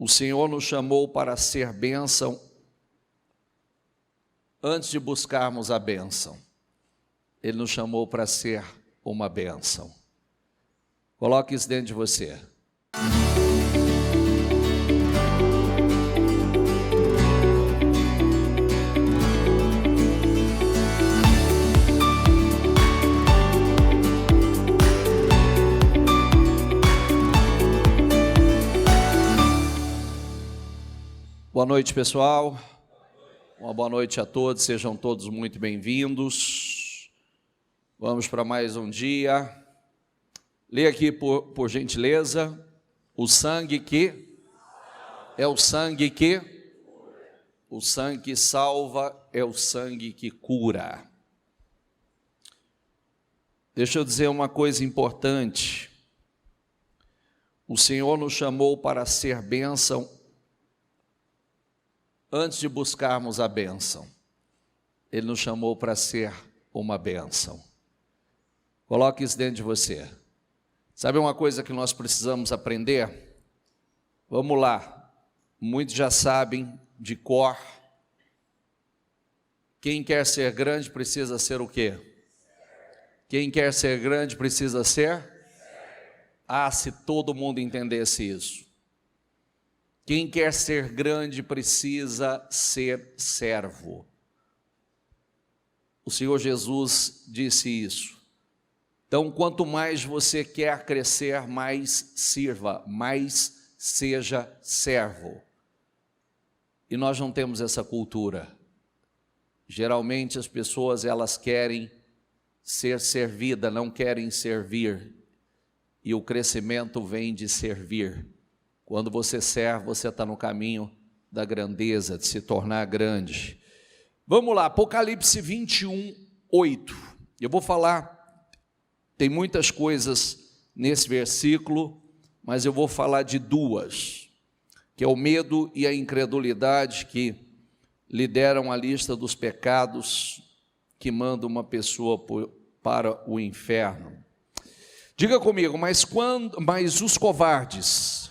O Senhor nos chamou para ser bênção antes de buscarmos a bênção. Ele nos chamou para ser uma bênção. Coloque isso dentro de você. Boa noite, pessoal. Uma boa noite a todos, sejam todos muito bem-vindos. Vamos para mais um dia. Leia aqui, por gentileza, o sangue que salva, é o sangue que cura. Deixa eu dizer uma coisa importante. O Senhor nos chamou para ser bênção antes de buscarmos a bênção. Ele nos chamou para ser uma bênção. Coloque isso dentro de você. Sabe uma coisa que nós precisamos aprender? Vamos lá. Muitos já sabem de cor. Quem quer ser grande precisa ser o quê? Quem quer ser grande precisa ser? Se todo mundo entendesse isso. Quem quer ser grande precisa ser servo. O Senhor Jesus disse isso. Então, quanto mais você quer crescer, mais sirva, mais seja servo. E nós não temos essa cultura. Geralmente as pessoas, elas querem ser servida, não querem servir. E o crescimento vem de servir. Quando você serve, você está no caminho da grandeza, de se tornar grande. Vamos lá, Apocalipse 21, 8. Eu vou falar, tem muitas coisas nesse versículo, mas eu vou falar de duas, que é o medo e a incredulidade que lideram a lista dos pecados que mandam uma pessoa para o inferno. Diga comigo, mas os covardes...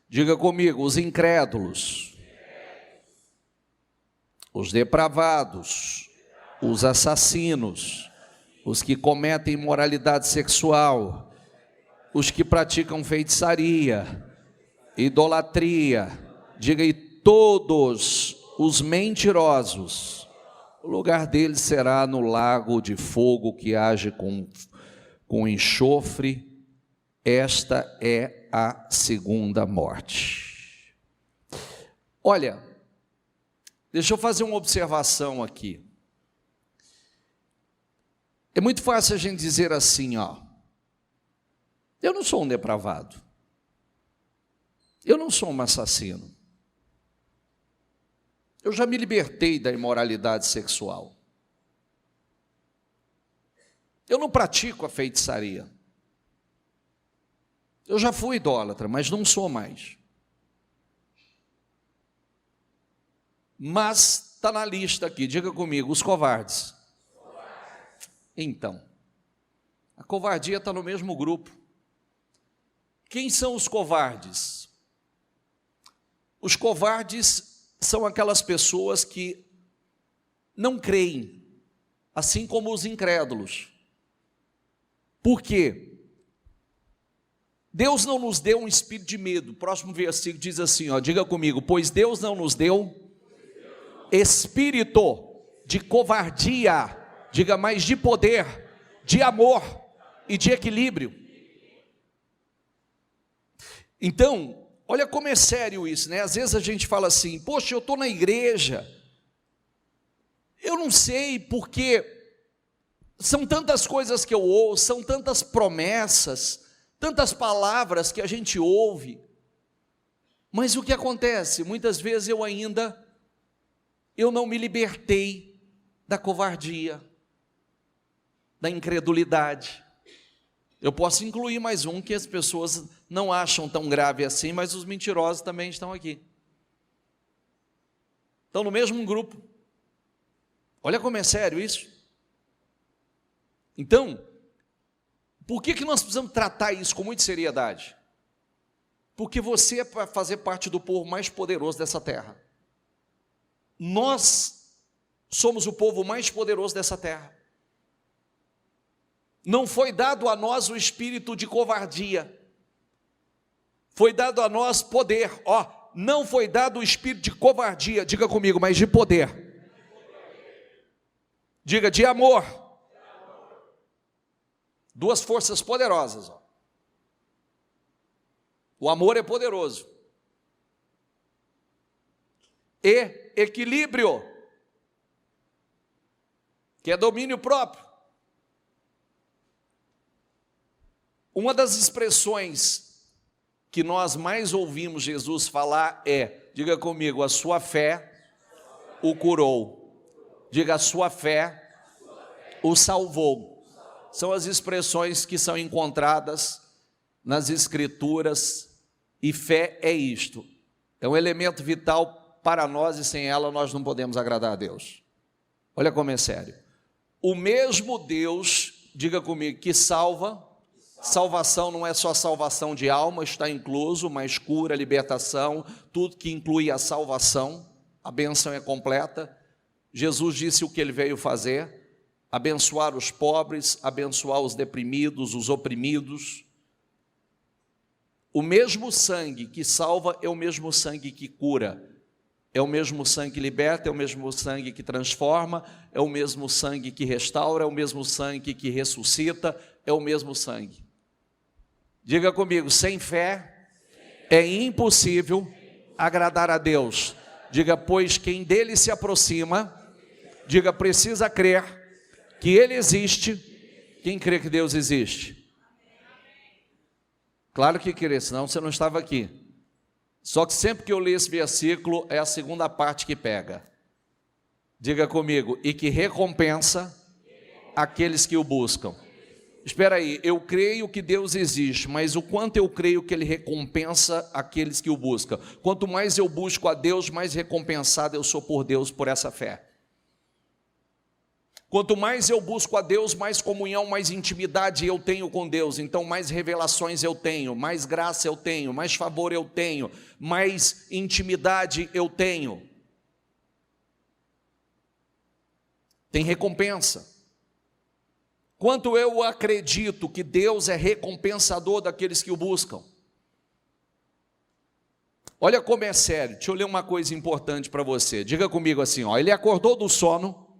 Diga comigo, os incrédulos, os depravados, os assassinos, os que cometem imoralidade sexual, os que praticam feitiçaria, idolatria, diga, e todos os mentirosos, o lugar deles será no lago de fogo que age com enxofre. Esta é a segunda morte. Olha, deixa eu fazer uma observação aqui. É muito fácil a gente dizer assim, eu não sou um depravado, eu não sou um assassino, eu já me libertei da imoralidade sexual, eu não pratico a feitiçaria, eu já fui idólatra, mas não sou mais. Mas está na lista aqui, diga comigo, os covardes. Então, a covardia está no mesmo grupo. Quem são os covardes? Os covardes são aquelas pessoas que não creem, assim como os incrédulos. Por quê? Deus não nos deu um espírito de medo. O próximo versículo diz assim, diga comigo, pois Deus não nos deu espírito de covardia, diga, mas de poder, de amor e de equilíbrio. Então, olha como é sério isso, né? Às vezes a gente fala assim, poxa, eu estou na igreja, eu não sei porque são tantas coisas que eu ouço, são tantas promessas, tantas palavras que a gente ouve, mas o que acontece? Muitas vezes eu não me libertei da covardia, da incredulidade. Eu posso incluir mais um que as pessoas não acham tão grave assim, mas os mentirosos também estão aqui. Estão no mesmo grupo. Olha como é sério isso. Então, por que nós precisamos tratar isso com muita seriedade? Porque você é para fazer parte do povo mais poderoso dessa terra. Nós somos o povo mais poderoso dessa terra. Não foi dado a nós o espírito de covardia. Foi dado a nós poder. Não foi dado o espírito de covardia, diga comigo, mas de poder. Diga, de amor. Duas forças poderosas. O amor é poderoso. E equilíbrio, que é domínio próprio. Uma das expressões que nós mais ouvimos Jesus falar é, diga comigo, a sua fé o curou. Diga, a sua fé o salvou. São as expressões que são encontradas nas Escrituras, e fé é isto. É um elemento vital para nós, e sem ela nós não podemos agradar a Deus. Olha como é sério. O mesmo Deus, diga comigo, que salva. Salvação não é só salvação de alma, está incluso, mas cura, libertação, tudo que inclui a salvação, a bênção é completa. Jesus disse o que ele veio fazer: abençoar os pobres, abençoar os deprimidos, os oprimidos. O mesmo sangue que salva é o mesmo sangue que cura, é o mesmo sangue que liberta, é o mesmo sangue que transforma, é o mesmo sangue que restaura, é o mesmo sangue que ressuscita, é o mesmo sangue. Diga comigo, sem fé é impossível agradar a Deus. Diga, pois quem dele se aproxima, diga, precisa crer que ele existe. Quem crê que Deus existe? Claro que crê, senão você não estava aqui. Só que sempre que eu leio esse versículo, é a segunda parte que pega. Diga comigo, e que recompensa aqueles que o buscam. Espera aí, eu creio que Deus existe, mas o quanto eu creio que Ele recompensa aqueles que o buscam? Quanto mais eu busco a Deus, mais recompensado eu sou por Deus por essa fé. Quanto mais eu busco a Deus, mais comunhão, mais intimidade eu tenho com Deus. Então mais revelações eu tenho, mais graça eu tenho, mais favor eu tenho, mais intimidade eu tenho. Tem recompensa. Quanto eu acredito que Deus é recompensador daqueles que o buscam. Olha como é sério, deixa eu ler uma coisa importante para você. Diga comigo assim, ele acordou do sono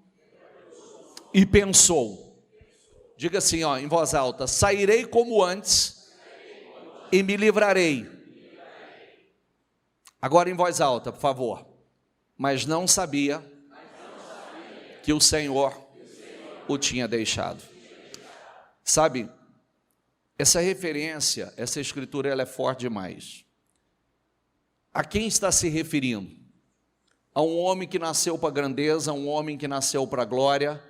e pensou. Diga assim, em voz alta, sairei como antes e me livrarei. Agora em voz alta, por favor. Mas não sabia que o Senhor o tinha deixado. Sabe, essa referência, essa escritura, ela é forte demais. A quem está se referindo? A um homem que nasceu para a grandeza, a um homem que nasceu para a glória,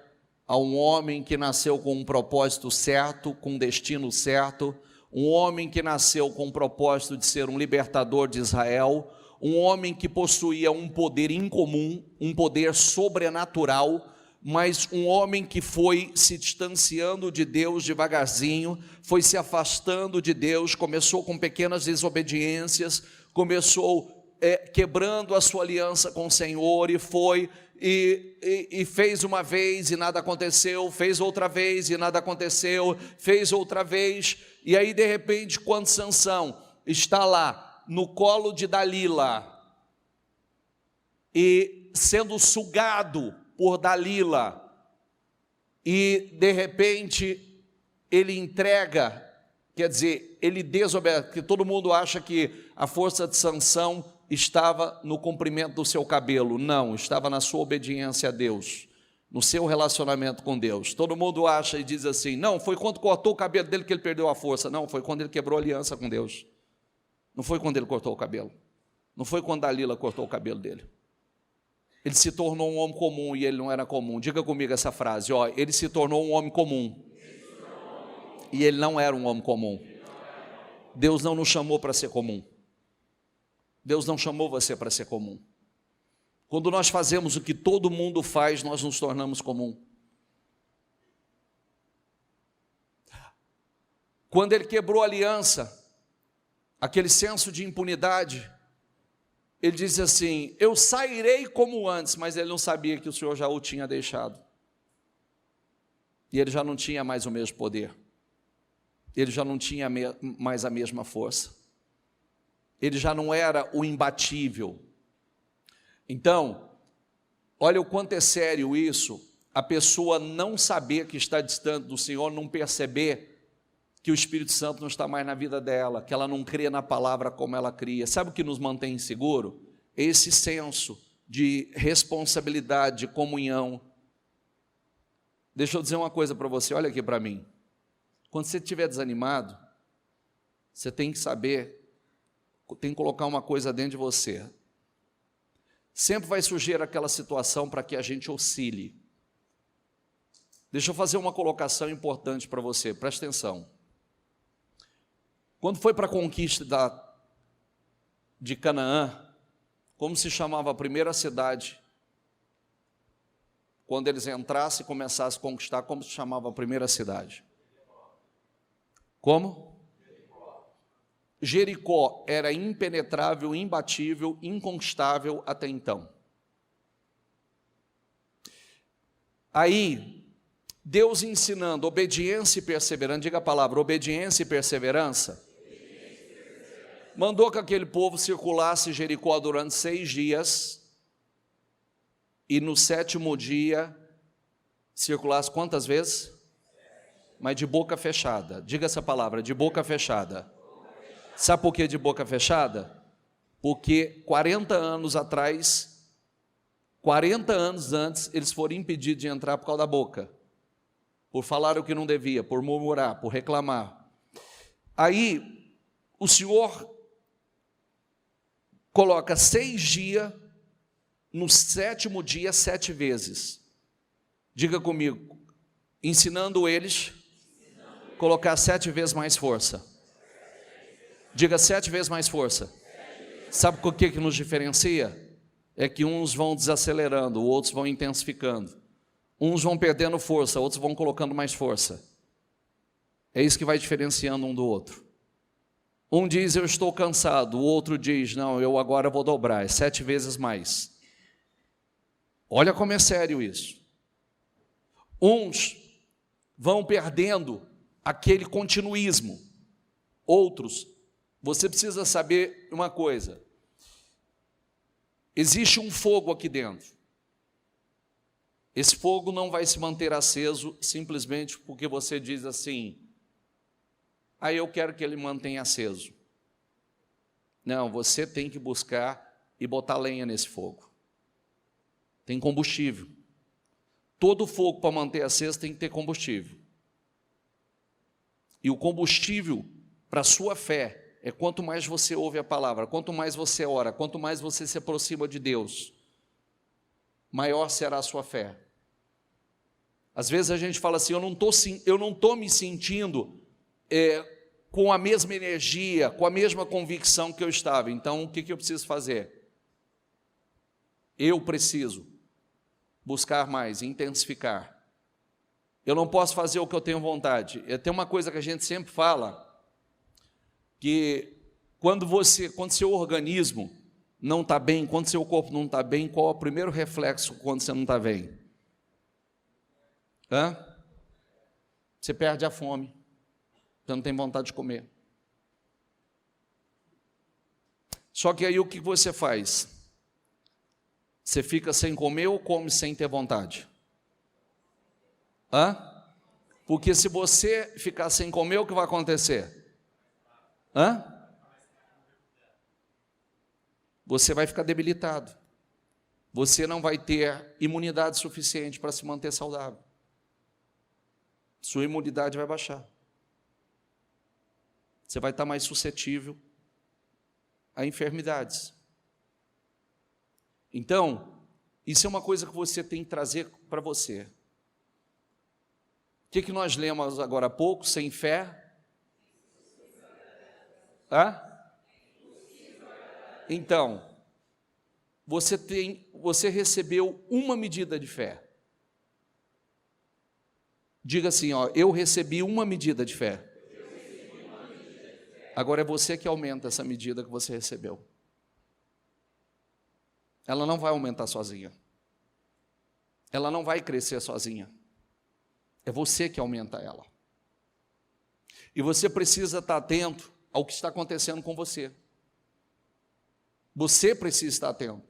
a um homem que nasceu com um propósito certo, com um destino certo, um homem que nasceu com o propósito de ser um libertador de Israel, um homem que possuía um poder incomum, um poder sobrenatural, mas um homem que foi se distanciando de Deus devagarzinho, foi se afastando de Deus, começou com pequenas desobediências, começou quebrando a sua aliança com o Senhor, e foi e fez uma vez e nada aconteceu, fez outra vez e nada aconteceu, fez outra vez, e aí de repente, quando Sansão está lá no colo de Dalila e sendo sugado por Dalila, e de repente ele entrega, quer dizer, ele desobedece, porque todo mundo acha que a força de Sansão estava no comprimento do seu cabelo. Não, estava na sua obediência a Deus, no seu relacionamento com Deus. Todo mundo acha e diz assim, não, foi quando cortou o cabelo dele que ele perdeu a força. Não, foi quando ele quebrou a aliança com Deus. Não foi quando ele cortou o cabelo, não foi quando Dalila cortou o cabelo dele. Ele se tornou um homem comum e ele não era comum. Diga comigo essa frase, ele se tornou um homem comum e ele não era um homem comum. Deus não nos chamou para ser comum. Deus não chamou você para ser comum. Quando nós fazemos o que todo mundo faz, nós nos tornamos comum. Quando ele quebrou a aliança, aquele senso de impunidade. Ele diz assim: eu sairei como antes, mas ele não sabia que o Senhor já o tinha deixado. E ele já não tinha mais o mesmo poder. Ele já não tinha mais a mesma força. Ele já não era o imbatível. Então, olha o quanto é sério isso, a pessoa não saber que está distante do Senhor, não perceber que o Espírito Santo não está mais na vida dela, que ela não crê na palavra como ela cria. Sabe o que nos mantém seguro? Esse senso de responsabilidade, de comunhão. Deixa eu dizer uma coisa para você, olha aqui para mim. Quando você estiver desanimado, você tem que saber, tem que colocar uma coisa dentro de você. Sempre vai surgir aquela situação para que a gente oscile. Deixa eu fazer uma colocação importante para você, presta atenção. Quando foi para a conquista de Canaã, como se chamava a primeira cidade? Quando eles entrassem e começassem a conquistar, como se chamava a primeira cidade? Como? Jericó era impenetrável, imbatível, inconquistável até então. Aí, Deus ensinando obediência e perseverança, diga a palavra, obediência e perseverança, mandou que aquele povo circulasse Jericó durante 6 dias, e no 7º dia, circulasse quantas vezes? Mas de boca fechada, diga essa palavra, de boca fechada. Sabe por que de boca fechada? Porque 40 anos atrás, 40 anos antes, eles foram impedidos de entrar por causa da boca, por falar o que não devia, por murmurar, por reclamar. Aí, o Senhor coloca 6 dias, no 7º dia, 7 vezes. Diga comigo, ensinando eles, colocar 7 vezes mais força. Diga 7 vezes mais força. Sabe o que nos diferencia? É que uns vão desacelerando, outros vão intensificando. Uns vão perdendo força, outros vão colocando mais força. É isso que vai diferenciando um do outro. Um diz, eu estou cansado, o outro diz, não, eu agora vou dobrar, é 7 vezes mais. Olha como é sério isso. Uns vão perdendo aquele continuismo. Outros, você precisa saber uma coisa. Existe um fogo aqui dentro. Esse fogo não vai se manter aceso simplesmente porque você diz assim, aí eu quero que ele mantenha aceso. Não, você tem que buscar e botar lenha nesse fogo. Tem combustível. Todo fogo para manter aceso tem que ter combustível. E o combustível para a sua fé é quanto mais você ouve a palavra, quanto mais você ora, quanto mais você se aproxima de Deus, maior será a sua fé. Às vezes a gente fala assim, eu não estou me sentindo com a mesma energia, com a mesma convicção que eu estava. Então, o que eu preciso fazer? Eu preciso buscar mais, intensificar. Eu não posso fazer o que eu tenho vontade. Tem uma coisa que a gente sempre fala, que quando seu organismo não está bem, quando seu corpo não está bem, qual é o primeiro reflexo quando você não está bem? Você perde a fome. Você não tem vontade de comer. Só que aí o que você faz? Você fica sem comer ou come sem ter vontade? Porque se você ficar sem comer, o que vai acontecer? Você vai ficar debilitado. Você não vai ter imunidade suficiente para se manter saudável. Sua imunidade vai baixar. Você vai estar mais suscetível a enfermidades. Então, isso é uma coisa que você tem que trazer para você. O que nós lemos agora há pouco? Sem fé? Então, você recebeu uma medida de fé. Diga assim, eu recebi uma medida de fé. Agora é você que aumenta essa medida que você recebeu. Ela não vai aumentar sozinha. Ela não vai crescer sozinha. É você que aumenta ela. E você precisa estar atento ao que está acontecendo com você. Você precisa estar atento.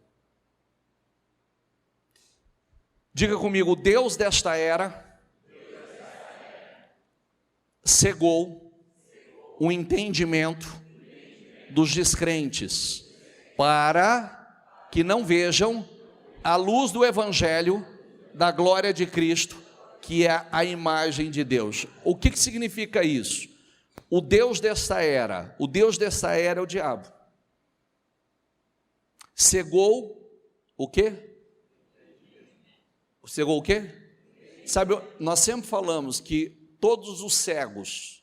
Diga comigo, o Deus desta era cegou o entendimento dos descrentes, para que não vejam a luz do Evangelho da glória de Cristo, que é a imagem de Deus. O que significa isso? O Deus desta era é o diabo. Cegou o quê? Cegou o quê? Sabe, nós sempre falamos que todos os cegos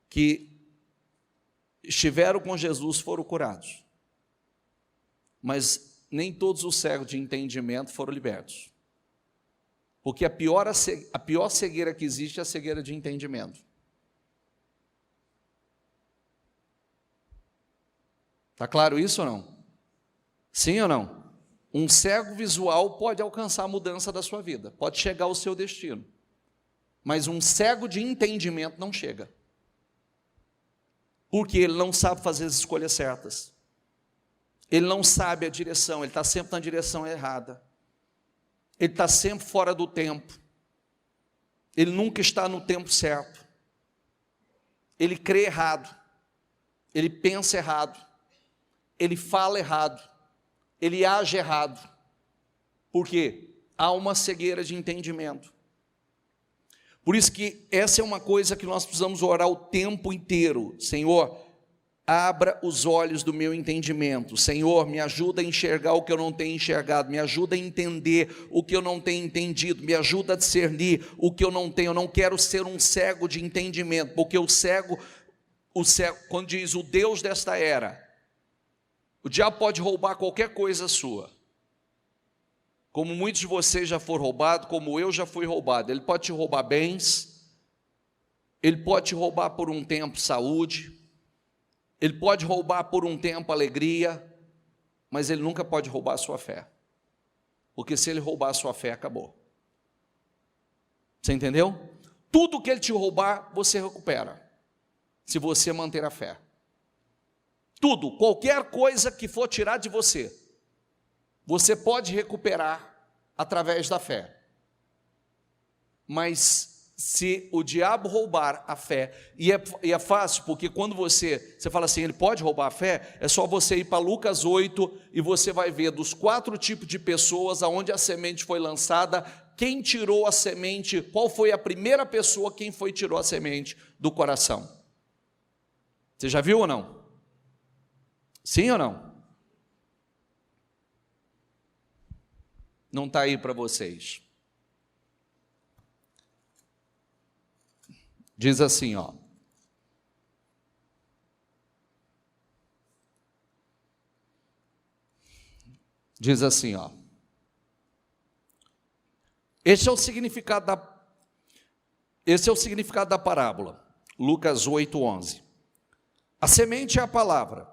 que estiveram com Jesus foram curados, mas nem todos os cegos de entendimento foram libertos, porque a pior cegueira que existe é a cegueira de entendimento. Está claro isso ou não? Sim ou não? Um cego visual pode alcançar a mudança da sua vida, pode chegar ao seu destino, mas um cego de entendimento não chega, porque ele não sabe fazer as escolhas certas, ele não sabe a direção, ele está sempre na direção errada, ele está sempre fora do tempo, ele nunca está no tempo certo, ele crê errado, ele pensa errado, ele fala errado, ele age errado, porque há uma cegueira de entendimento. Por isso que essa é uma coisa que nós precisamos orar o tempo inteiro. Senhor, abra os olhos do meu entendimento. Senhor, me ajuda a enxergar o que eu não tenho enxergado, me ajuda a entender o que eu não tenho entendido, me ajuda a discernir o que eu não tenho. Eu não quero ser um cego de entendimento, porque o cego, quando diz o Deus desta era, o diabo pode roubar qualquer coisa sua, como muitos de vocês já foram roubados, como eu já fui roubado. Ele pode te roubar bens, ele pode te roubar por um tempo saúde, ele pode roubar por um tempo alegria, mas ele nunca pode roubar a sua fé, porque se ele roubar a sua fé, acabou. Você entendeu? Tudo que ele te roubar, você recupera, se você manter a fé. Tudo, qualquer coisa que for tirar de você, você pode recuperar através da fé. Mas se o diabo roubar a fé, e é fácil, porque quando você fala assim, ele pode roubar a fé, é só você ir para Lucas 8, e você vai ver dos 4 tipos de pessoas, aonde a semente foi lançada, quem tirou a semente, qual foi a primeira pessoa, quem tirou a semente do coração. Você já viu ou não? Sim ou não? Não está aí para vocês. Diz assim, ó. Diz assim, ó. Esse é o significado da parábola. Lucas 8:11. A semente é a palavra.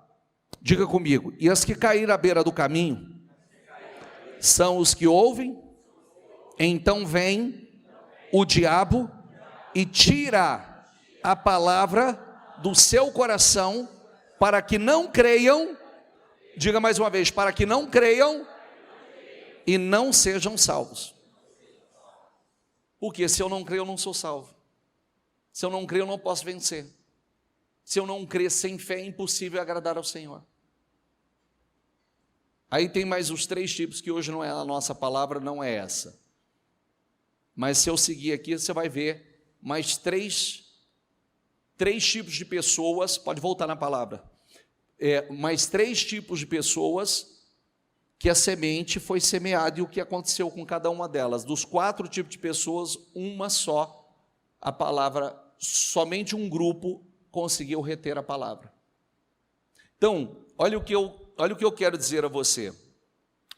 Diga comigo, e as que caíram à beira do caminho são os que ouvem, então vem o diabo e tira a palavra do seu coração, para que não creiam, diga mais uma vez, para que não creiam e não sejam salvos. Porque se eu não creio, eu não sou salvo. Se eu não creio, eu não posso vencer. Se eu não crer sem fé, é impossível agradar ao Senhor. Aí tem mais os 3 tipos, que hoje não é a nossa palavra, não é essa. Mas se eu seguir aqui, você vai ver mais 3 tipos de pessoas, pode voltar na palavra, mais 3 tipos de pessoas que a semente foi semeada, e o que aconteceu com cada uma delas. Dos 4 tipos de pessoas, uma só, a palavra, somente um grupo conseguiu reter a palavra. Então, olha o que eu quero dizer a você.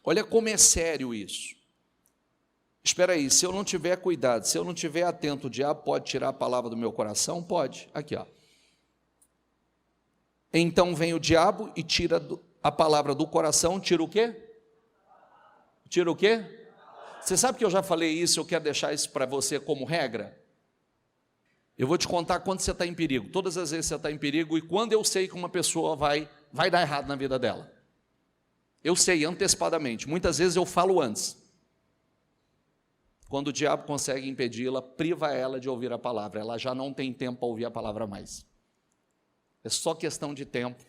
Olha como é sério isso. Espera aí, se eu não tiver cuidado, se eu não tiver atento, o diabo pode tirar a palavra do meu coração? Pode. Aqui, ó. Então vem o diabo e tira a palavra do coração, tira o quê? Tira o quê? Você sabe que eu já falei isso, eu quero deixar isso para você como regra? Eu vou te contar quando você está em perigo, todas as vezes você está em perigo, e quando eu sei que uma pessoa vai dar errado na vida dela. Eu sei antecipadamente, muitas vezes eu falo antes. Quando o diabo consegue impedi-la, priva ela de ouvir a palavra, ela já não tem tempo para ouvir a palavra mais. É só questão de tempo.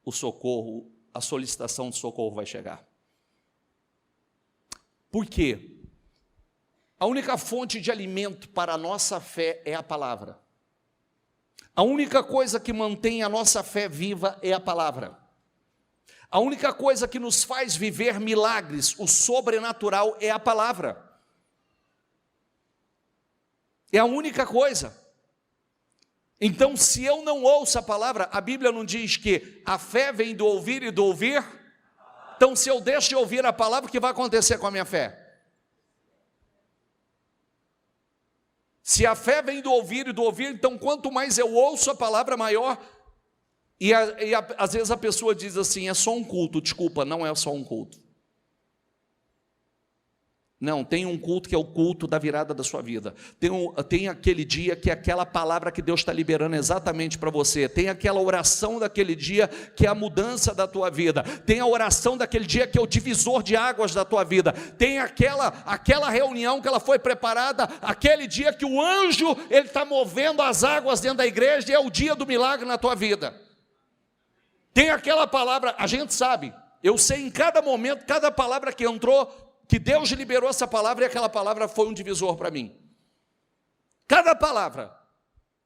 O socorro, a solicitação de socorro vai chegar. Por quê? A única fonte de alimento para a nossa fé é a palavra. A única coisa que mantém a nossa fé viva é a palavra. A única coisa que nos faz viver milagres, o sobrenatural, é a palavra. É a única coisa. Então, se eu não ouço a palavra, a Bíblia não diz que a fé vem do ouvir e do ouvir? Então, se eu deixo de ouvir a palavra, o que vai acontecer com a minha fé? Se a fé vem do ouvir e do ouvir, então quanto mais eu ouço a palavra, maior. Às vezes a pessoa diz assim, é só um culto. Desculpa, não é só um culto. Não, tem um culto que é o culto da virada da sua vida. Tem aquele dia que é aquela palavra que Deus está liberando exatamente para você. Tem aquela oração daquele dia que é a mudança da tua vida. Tem a oração daquele dia que é o divisor de águas da tua vida. Tem aquela reunião que ela foi preparada, aquele dia que o anjo ele está movendo as águas dentro da igreja e é o dia do milagre na tua vida. Tem aquela palavra, a gente sabe, eu sei em cada momento, cada palavra que entrou, que Deus liberou essa palavra e aquela palavra foi um divisor para mim. Cada palavra,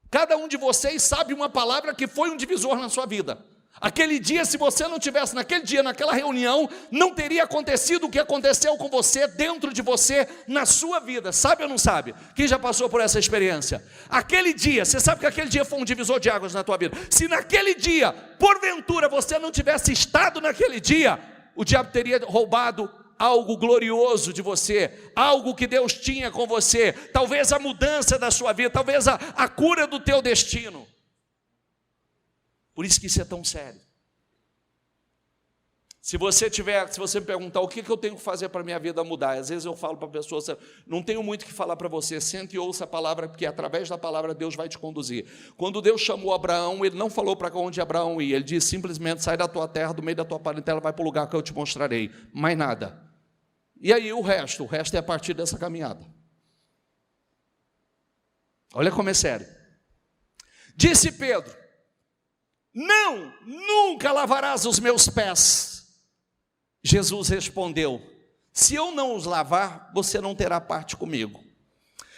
cada um de vocês sabe uma palavra que foi um divisor na sua vida. Aquele dia, se você não tivesse naquele dia, naquela reunião, não teria acontecido o que aconteceu com você, dentro de você, na sua vida. Sabe ou não sabe? Quem já passou por essa experiência? Aquele dia, você sabe que aquele dia foi um divisor de águas na tua vida. Se naquele dia, porventura, você não tivesse estado naquele dia, o diabo teria roubado algo glorioso de você, algo que Deus tinha com você, talvez a mudança da sua vida, talvez a cura do teu destino. Por isso que isso é tão sério. Se você me perguntar o que eu tenho que fazer para a minha vida mudar, às vezes eu falo para a pessoa, não tenho muito o que falar para você, sente e ouça a palavra, porque através da palavra Deus vai te conduzir. Quando Deus chamou Abraão, Ele não falou para onde Abraão ia, Ele disse simplesmente, sai da tua terra, do meio da tua parentela, vai para o lugar que eu te mostrarei, mais nada. E aí o resto é a partir dessa caminhada. Olha como é sério. Disse Pedro, não, nunca lavarás os meus pés. Jesus respondeu, se eu não os lavar, você não terá parte comigo.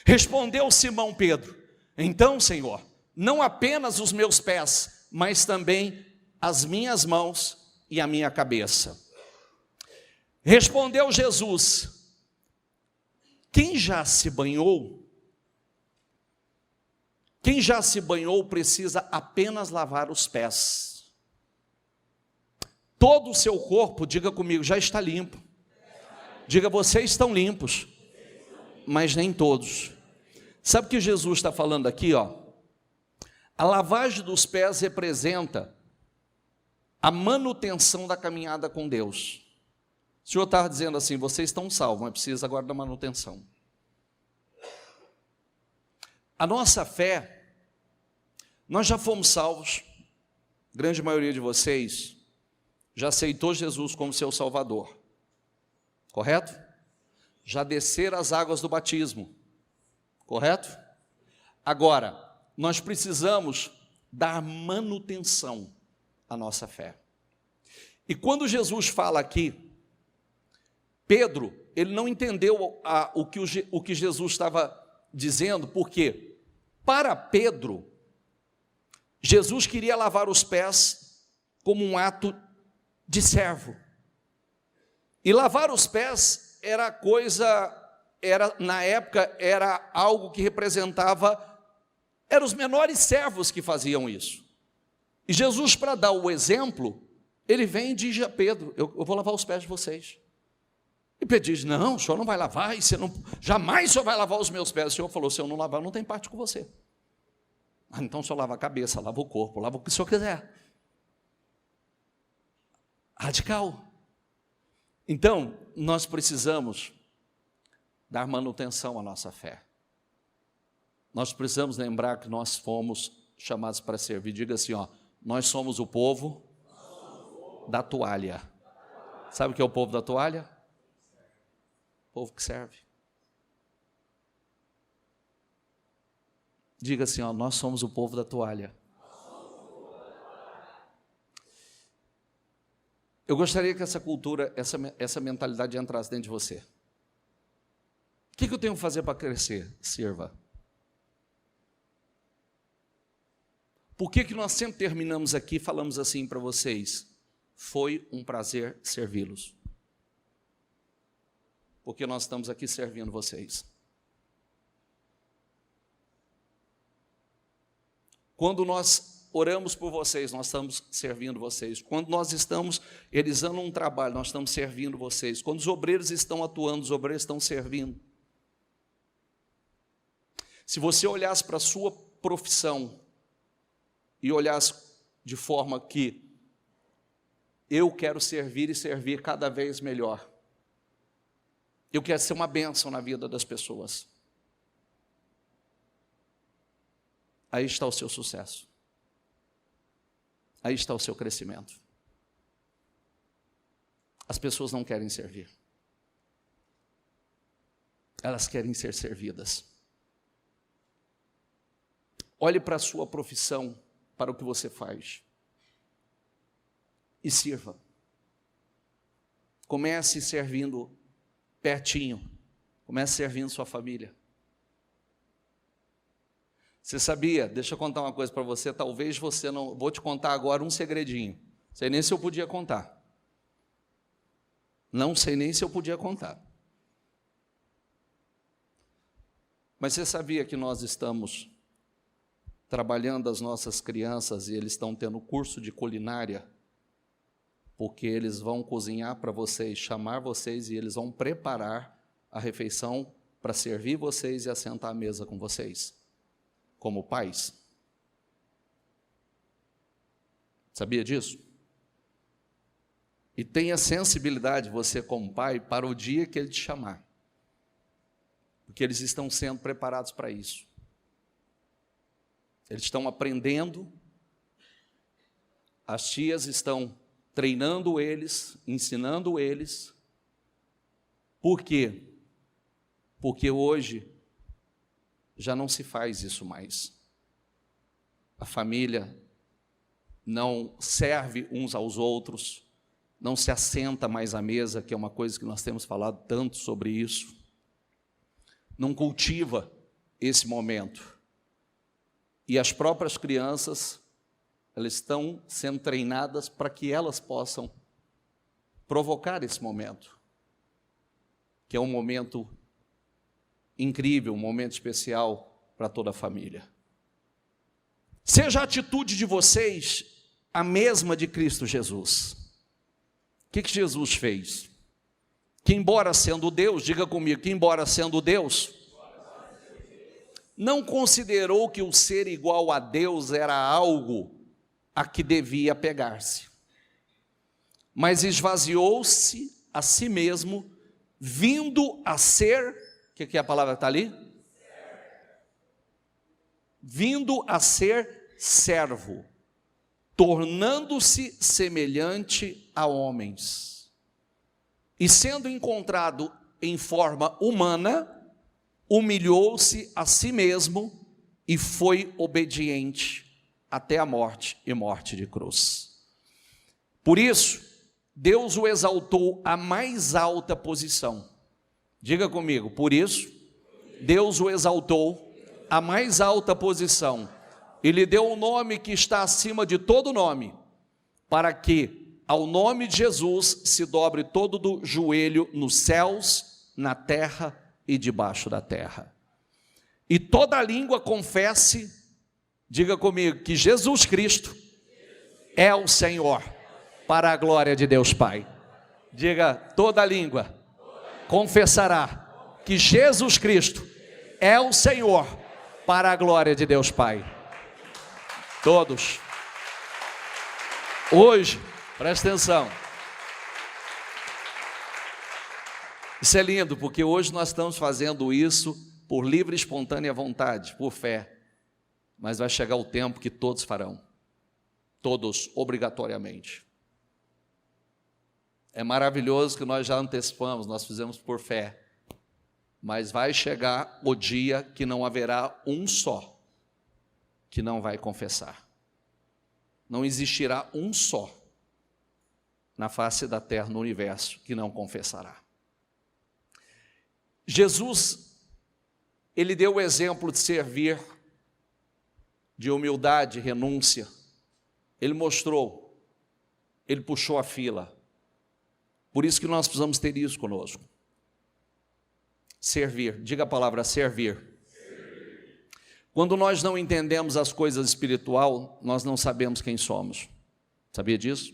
Respondeu Simão Pedro, então, Senhor, não apenas os meus pés, mas também as minhas mãos e a minha cabeça. Respondeu Jesus, quem já se banhou precisa apenas lavar os pés. Todo o seu corpo, diga comigo, já está limpo. Diga, vocês estão limpos, mas nem todos. Sabe o que Jesus está falando aqui? A lavagem dos pés representa a manutenção da caminhada com Deus. O Senhor estava dizendo assim, vocês estão salvos, mas precisa agora da manutenção. A nossa fé, nós já fomos salvos, a grande maioria de vocês já aceitou Jesus como seu Salvador, correto? Já desceram as águas do batismo, correto? Agora, nós precisamos dar manutenção à nossa fé. E quando Jesus fala aqui, Pedro, ele não entendeu o que Jesus estava dizendo, porque para Pedro, Jesus queria lavar os pés como um ato de servo. E lavar os pés na época, era algo que representava, eram os menores servos que faziam isso. E Jesus, para dar o exemplo, ele vem e diz a Pedro, eu vou lavar os pés de vocês. E Pedro diz, não, o senhor não vai lavar, jamais o senhor vai lavar os meus pés. O senhor falou, se eu não lavar, não tem parte com você. Então o senhor lava a cabeça, lava o corpo, lava o que o senhor quiser. Radical. Então, nós precisamos dar manutenção à nossa fé. Nós precisamos lembrar que nós fomos chamados para servir. Diga assim, ó, nós somos o povo da toalha. Sabe o que é o povo da toalha? O povo que serve. Diga assim, ó, nós somos o povo da toalha. Eu gostaria que essa cultura, essa mentalidade entrasse dentro de você. O que eu tenho que fazer para crescer? Sirva. Por que nós sempre terminamos aqui e falamos assim para vocês? Foi um prazer servi-los. Porque nós estamos aqui servindo vocês. Quando nós oramos por vocês, nós estamos servindo vocês. Quando nós estamos realizando um trabalho, nós estamos servindo vocês. Quando os obreiros estão atuando, os obreiros estão servindo. Se você olhasse para a sua profissão e olhasse de forma que eu quero servir e servir cada vez melhor. Eu quero ser uma bênção na vida das pessoas. Aí está o seu sucesso. Aí está o seu crescimento. As pessoas não querem servir. Elas querem ser servidas. Olhe para a sua profissão, para o que você faz. E sirva. Comece servindo pertinho. Comece servindo sua família. Você sabia? Deixa eu contar uma coisa para você. Talvez você não... Vou te contar agora um segredinho. Não sei nem se eu podia contar. Não sei nem se eu podia contar. Mas você sabia que nós estamos trabalhando as nossas crianças e eles estão tendo curso de culinária? Porque eles vão cozinhar para vocês, chamar vocês e eles vão preparar a refeição para servir vocês e assentar à mesa com vocês, como pais. Sabia disso? E tenha sensibilidade, você como pai, para o dia que ele te chamar. Porque eles estão sendo preparados para isso. Eles estão aprendendo, as tias estão treinando eles, ensinando eles. Por quê? Porque hoje já não se faz isso mais. A família não serve uns aos outros, não se assenta mais à mesa, que é uma coisa que nós temos falado tanto sobre isso. Não cultiva esse momento. E as próprias crianças, elas estão sendo treinadas para que elas possam provocar esse momento, que é um momento incrível, um momento especial para toda a família. Seja a atitude de vocês a mesma de Cristo Jesus. O que Jesus fez? Que embora sendo Deus, diga comigo, que embora sendo Deus, não considerou que o ser igual a Deus era algo a que devia pegar-se, mas esvaziou-se a si mesmo, vindo a ser, o que a palavra está ali? Vindo a ser servo, tornando-se semelhante a homens, e sendo encontrado em forma humana, humilhou-se a si mesmo e foi obediente até a morte e morte de cruz. Por isso, Deus o exaltou à mais alta posição. Diga comigo, por isso, Deus o exaltou à mais alta posição e lhe deu um nome que está acima de todo nome, para que ao nome de Jesus se dobre todo do joelho nos céus, na terra e debaixo da terra. E toda língua confesse, diga comigo, que Jesus Cristo é o Senhor, para a glória de Deus Pai. Diga, toda língua confessará que Jesus Cristo é o Senhor, para a glória de Deus Pai. Todos. Hoje, presta atenção. Isso é lindo, porque hoje nós estamos fazendo isso por livre e espontânea vontade, por fé. Mas vai chegar o tempo que todos farão. Todos, obrigatoriamente. É maravilhoso que nós já antecipamos, nós fizemos por fé. Mas vai chegar o dia que não haverá um só que não vai confessar. Não existirá um só na face da terra, no universo, que não confessará. Jesus, ele deu o exemplo de servir, de humildade, renúncia. Ele mostrou, ele puxou a fila. Por isso que nós precisamos ter isso conosco. Servir, diga a palavra servir. Quando nós não entendemos as coisas espiritual, nós não sabemos quem somos. Sabia disso?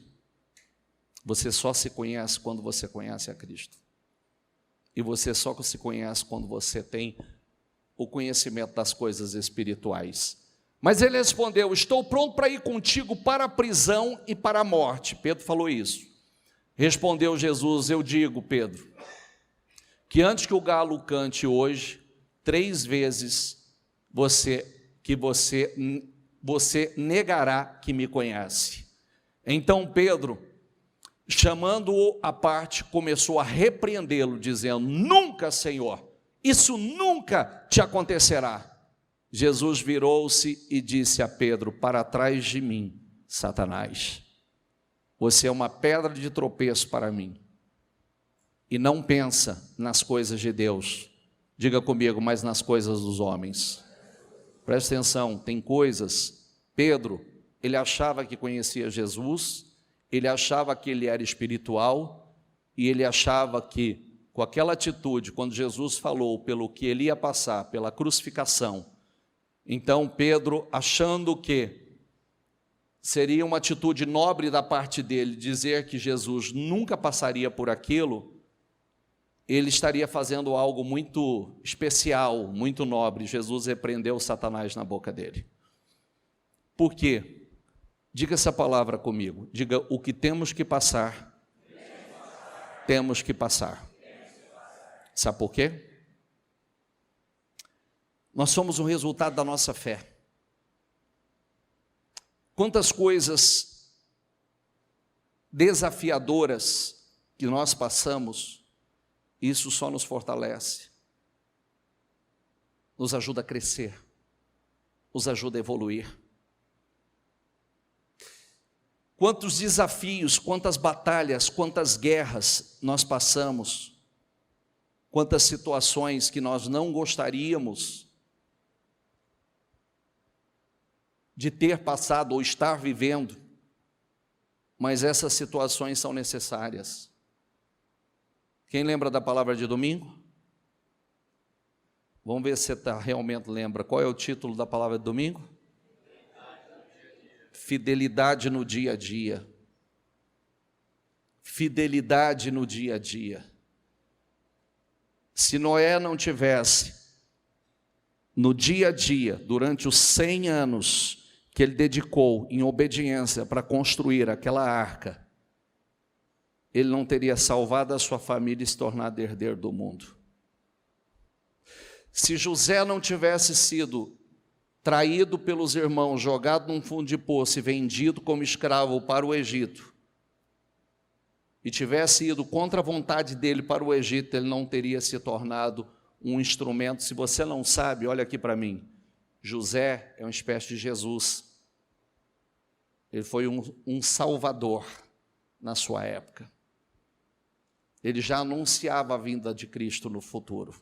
Você só se conhece quando você conhece a Cristo. E você só se conhece quando você tem o conhecimento das coisas espirituais. Mas ele respondeu: estou pronto para ir contigo para a prisão e para a morte. Pedro falou isso. Respondeu Jesus: eu digo, Pedro, que antes que o galo cante hoje, 3 vezes você negará que me conhece. Então Pedro, chamando-o à parte, começou a repreendê-lo, dizendo: nunca, Senhor, isso nunca te acontecerá. Jesus virou-se e disse a Pedro: para trás de mim, Satanás, você é uma pedra de tropeço para mim, e não pensa nas coisas de Deus, diga comigo, mas nas coisas dos homens. Presta atenção, tem coisas, Pedro, ele achava que conhecia Jesus, ele achava que ele era espiritual, e ele achava que, com aquela atitude, quando Jesus falou pelo que ele ia passar, pela crucificação, então Pedro, achando que seria uma atitude nobre da parte dele, dizer que Jesus nunca passaria por aquilo, ele estaria fazendo algo muito especial, muito nobre. Jesus repreendeu Satanás na boca dele. Por quê? Diga essa palavra comigo. Diga: o que temos que passar, temos que passar. Sabe por quê? Nós somos o resultado da nossa fé. Quantas coisas desafiadoras que nós passamos, isso só nos fortalece, nos ajuda a crescer, nos ajuda a evoluir. Quantos desafios, quantas batalhas, quantas guerras nós passamos, quantas situações que nós não gostaríamos de ter passado ou estar vivendo, mas essas situações são necessárias. Quem lembra da palavra de domingo? Vamos ver se você realmente lembra. Qual é o título da palavra de domingo? Fidelidade no dia a dia. Fidelidade no dia a dia. Se Noé não tivesse, no dia a dia, durante os 100 anos que ele dedicou em obediência para construir aquela arca, ele não teria salvado a sua família e se tornado herdeiro do mundo. Se José não tivesse sido traído pelos irmãos, jogado num fundo de poço e vendido como escravo para o Egito, e tivesse ido contra a vontade dele para o Egito, ele não teria se tornado um instrumento. Se você não sabe, olha aqui para mim, José é uma espécie de Jesus. Ele foi um salvador na sua época. Ele já anunciava a vinda de Cristo no futuro.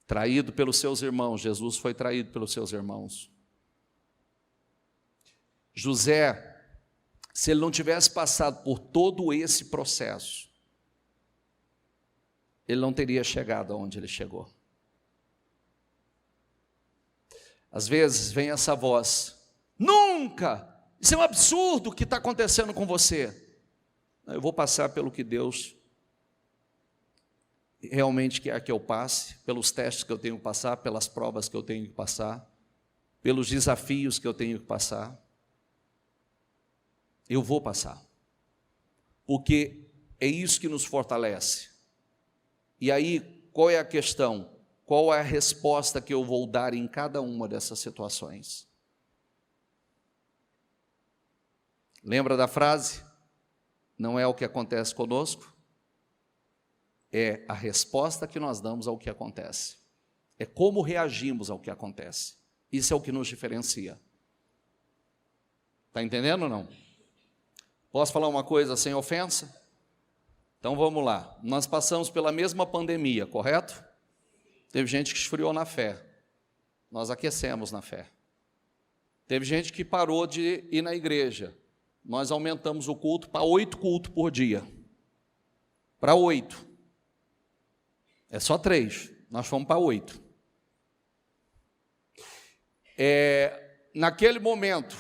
Traído pelos seus irmãos, Jesus foi traído pelos seus irmãos. José, se ele não tivesse passado por todo esse processo, ele não teria chegado aonde ele chegou. Às vezes vem essa voz: nunca! Isso é um absurdo o que está acontecendo com você. Eu vou passar pelo que Deus realmente quer que eu passe, pelos testes que eu tenho que passar, pelas provas que eu tenho que passar. pelos desafios que eu tenho que passar. Eu vou passar, porque é isso que nos fortalece. E aí, qual é a questão? Qual é a resposta que eu vou dar em cada uma dessas situações? Lembra da frase? Não é o que acontece conosco, é a resposta que nós damos ao que acontece. É como reagimos ao que acontece. Isso é o que nos diferencia. Está entendendo ou não? Posso falar uma coisa sem ofensa? Então vamos lá. Nós passamos pela mesma pandemia, correto? Teve gente que esfriou na fé. Nós aquecemos na fé. Teve gente que parou de ir na igreja. Nós aumentamos o culto para 8 cultos por dia. Para 8. É só 3. Nós fomos para 8. Naquele momento,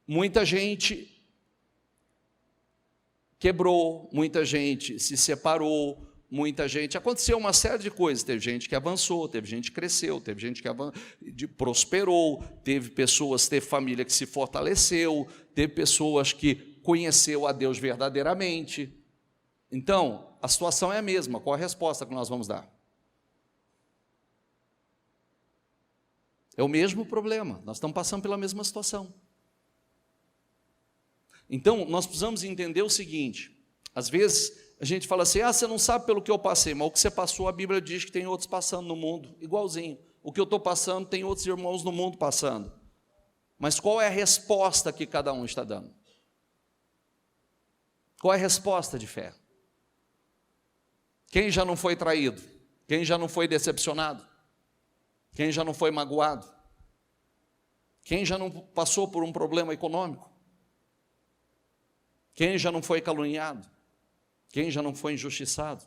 muita gente quebrou, muita gente se separou, muita gente... Aconteceu uma série de coisas. Teve gente que avançou, teve gente que cresceu, teve gente que prosperou, teve família que se fortaleceu, teve pessoas que conheceu a Deus verdadeiramente. Então, a situação é a mesma. Qual a resposta que nós vamos dar? É o mesmo problema. Nós estamos passando pela mesma situação. Então, nós precisamos entender o seguinte: às vezes a gente fala assim, você não sabe pelo que eu passei, mas o que você passou, a Bíblia diz que tem outros passando no mundo, igualzinho. O que eu estou passando, tem outros irmãos no mundo passando. Mas qual é a resposta que cada um está dando? Qual é a resposta de fé? Quem já não foi traído? Quem já não foi decepcionado? Quem já não foi magoado? Quem já não passou por um problema econômico? Quem já não foi caluniado? Quem já não foi injustiçado?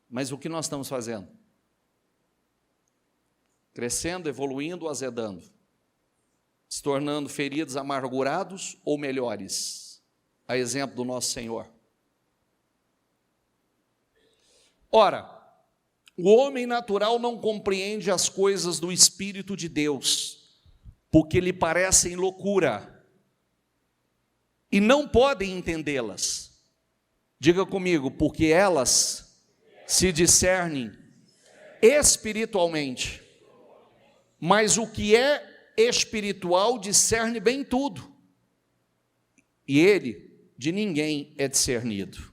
Mas o que nós estamos fazendo? Crescendo, evoluindo, azedando, se tornando feridos, amargurados ou melhores, a exemplo do nosso Senhor. Ora, o homem natural não compreende as coisas do Espírito de Deus, porque lhe parecem loucura, e não podem entendê-las. Diga comigo, porque elas se discernem espiritualmente, mas o que é espiritual discerne bem tudo, e ele de ninguém é discernido.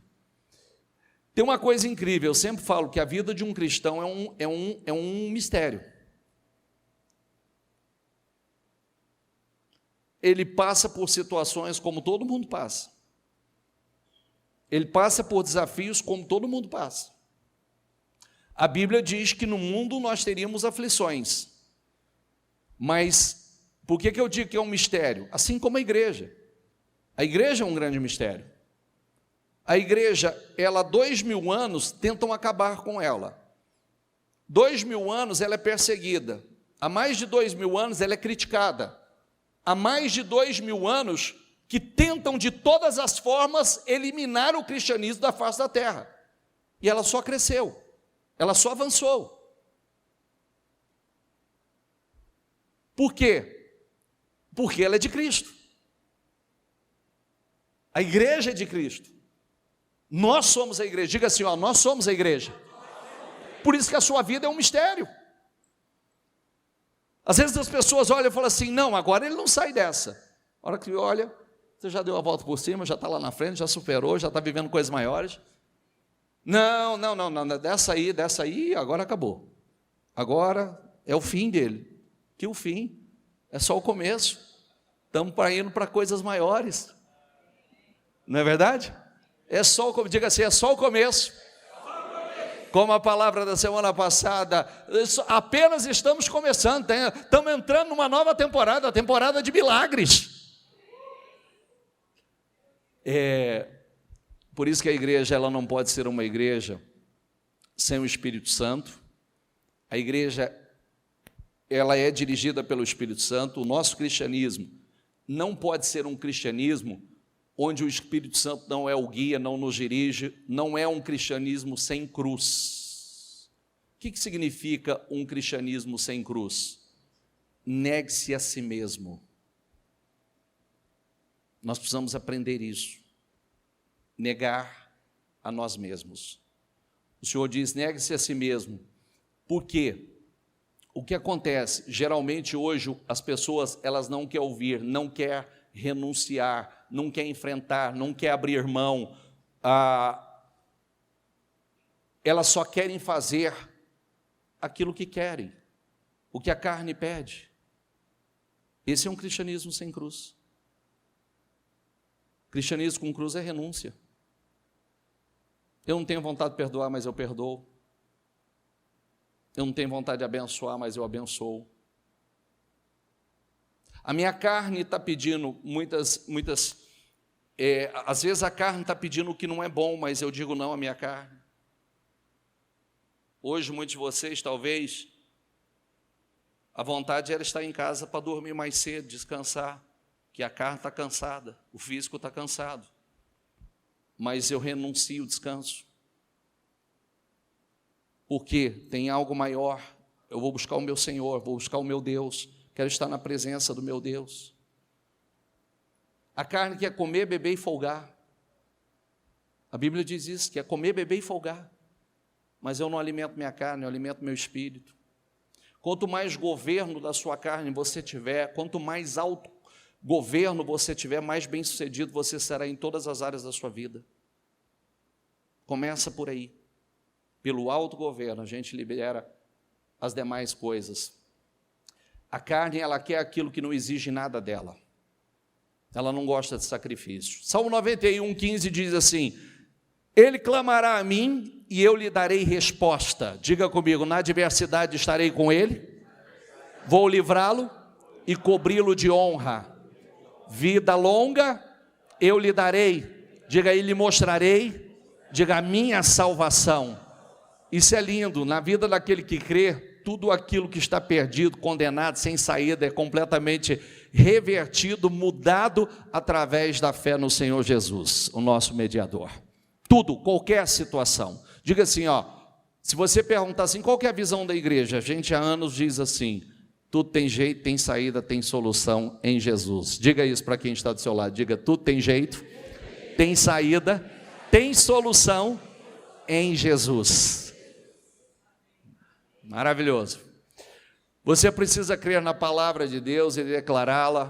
Tem uma coisa incrível, eu sempre falo que a vida de um cristão é um mistério. Ele passa por situações como todo mundo passa. Ele passa por desafios como todo mundo passa. A Bíblia diz que no mundo nós teríamos aflições. Mas por que eu digo que é um mistério? Assim como a igreja. A igreja é um grande mistério. A igreja, ela há 2000 anos tentam acabar com ela. 2000 anos ela é perseguida. Há mais de 2000 anos ela é criticada. Há mais de 2000 anos que tentam de todas as formas eliminar o cristianismo da face da terra. E ela só cresceu, ela só avançou. Por quê? Porque ela é de Cristo. A igreja é de Cristo. Nós somos a igreja. Diga assim, nós somos a igreja. Por isso que a sua vida é um mistério. Às vezes as pessoas olham e falam assim, não, agora ele não sai dessa. A hora que olha, você já deu a volta por cima, já está lá na frente, já superou, já está vivendo coisas maiores. Não, dessa aí, agora acabou. Agora é o fim dele. Que o fim é só o começo. Estamos indo para coisas maiores. Não é verdade? Diga assim, é só o começo. Como a palavra da semana passada, apenas estamos começando, estamos entrando numa nova temporada, a temporada de milagres. Por isso que a igreja ela não pode ser uma igreja sem o Espírito Santo. A igreja ela é dirigida pelo Espírito Santo. O nosso cristianismo não pode ser um cristianismo onde o Espírito Santo não é o guia, não nos dirige, não é um cristianismo sem cruz. O que significa um cristianismo sem cruz? Negue-se a si mesmo. Nós precisamos aprender isso. Negar a nós mesmos. O Senhor diz, negue-se a si mesmo. Por quê? O que acontece? Geralmente hoje as pessoas, elas não querem ouvir, não querem renunciar, não querem enfrentar, não querem abrir mão. Elas só querem fazer aquilo que querem, o que a carne pede. Esse é um cristianismo sem cruz. Cristianismo com cruz é renúncia. Eu não tenho vontade de perdoar, mas eu perdoo. Eu não tenho vontade de abençoar, mas eu abençoo. A minha carne está pedindo às vezes a carne está pedindo o que não é bom, mas eu digo não à minha carne. Hoje, muitos de vocês, talvez, a vontade era estar em casa para dormir mais cedo, descansar, que a carne está cansada, o físico está cansado. Mas eu renuncio o descanso. Porque tem algo maior. Eu vou buscar o meu Senhor, vou buscar o meu Deus. Quero estar na presença do meu Deus. A carne quer comer, beber e folgar. A Bíblia diz isso, quer comer, beber e folgar. Mas eu não alimento minha carne, eu alimento meu espírito. Quanto mais governo da sua carne você tiver, quanto mais autogoverno você tiver, mais bem-sucedido você será em todas as áreas da sua vida. Começa por aí. Pelo autogoverno, a gente libera as demais coisas. A carne, ela quer aquilo que não exige nada dela. Ela não gosta de sacrifício. Salmo 91:15 diz assim, ele clamará a mim e eu lhe darei resposta. Diga comigo, na adversidade estarei com ele, vou livrá-lo e cobri-lo de honra. Vida longa eu lhe darei. Diga, e lhe mostrarei, diga, a minha salvação. Isso é lindo, na vida daquele que crê, tudo aquilo que está perdido, condenado, sem saída, é completamente revertido, mudado através da fé no Senhor Jesus, o nosso mediador. Tudo, qualquer situação. Diga assim, se você perguntar assim, qual que é a visão da igreja? A gente há anos diz assim, tudo tem jeito, tem saída, tem solução em Jesus. Diga isso para quem está do seu lado, diga, tudo tem jeito, tem saída, tem solução em Jesus. Maravilhoso. Você precisa crer na palavra de Deus e declará-la,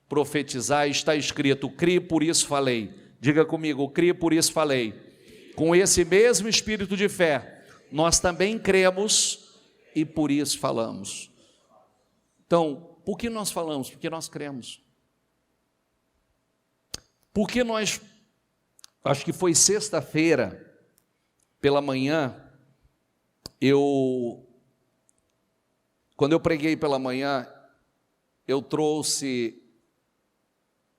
profetizar. Está escrito, criei, por isso falei. Diga comigo, criei, por isso falei. Com esse mesmo espírito de fé, nós também cremos e por isso falamos. Então, por que nós falamos? Porque nós cremos. Porque nós, acho que foi sexta-feira, pela manhã, quando eu preguei pela manhã, eu trouxe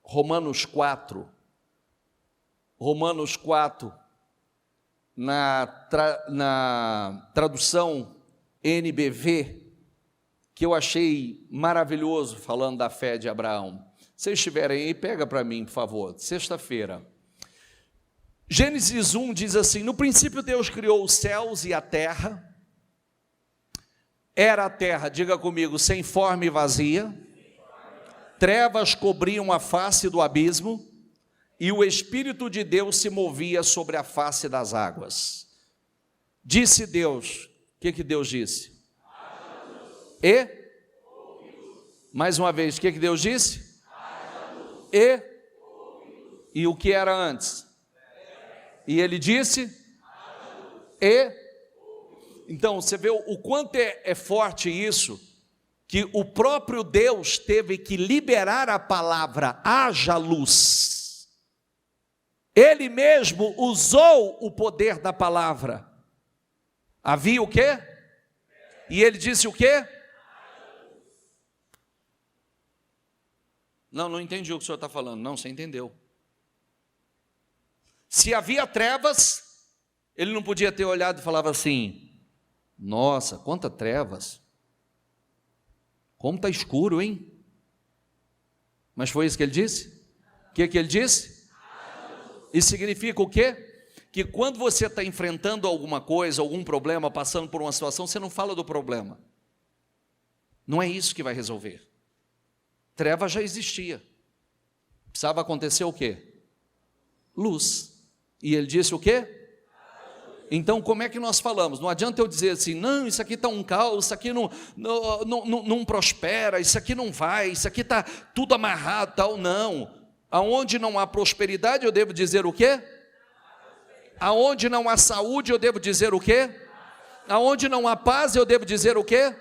Romanos 4. Romanos 4, na tradução NBV, que eu achei maravilhoso, falando da fé de Abraão. Se vocês estiverem aí, pega para mim, por favor, sexta-feira. Gênesis 1 diz assim, no princípio Deus criou os céus e a terra. Era a terra, diga comigo, sem forma e vazia, trevas cobriam a face do abismo, e o Espírito de Deus se movia sobre a face das águas. Disse Deus, o que Deus disse? Mais uma vez, o que Deus disse? E o que era antes? E ele disse? Então, você vê o quanto é forte isso, que o próprio Deus teve que liberar a palavra, haja luz. Ele mesmo usou o poder da palavra. Havia o quê? E ele disse o quê? Não entendi o que o senhor está falando. Não, você entendeu. Se havia trevas, ele não podia ter olhado e falava assim, nossa, quantas trevas, como está escuro, hein? Mas foi isso que ele disse? O que ele disse? Isso significa o quê? que quando você está enfrentando alguma coisa, algum problema, passando por uma situação, você não fala do problema. Não é isso que vai resolver. Treva já existia. Precisava acontecer o quê? Luz. E ele disse o quê? Então, como é que nós falamos? Não adianta eu dizer assim, não, isso aqui está um caos, isso aqui não prospera, isso aqui não vai, isso aqui está tudo amarrado, tal. Não. Aonde não há prosperidade, eu devo dizer o quê? Aonde não há saúde, eu devo dizer o quê? Aonde não há paz, eu devo dizer o quê?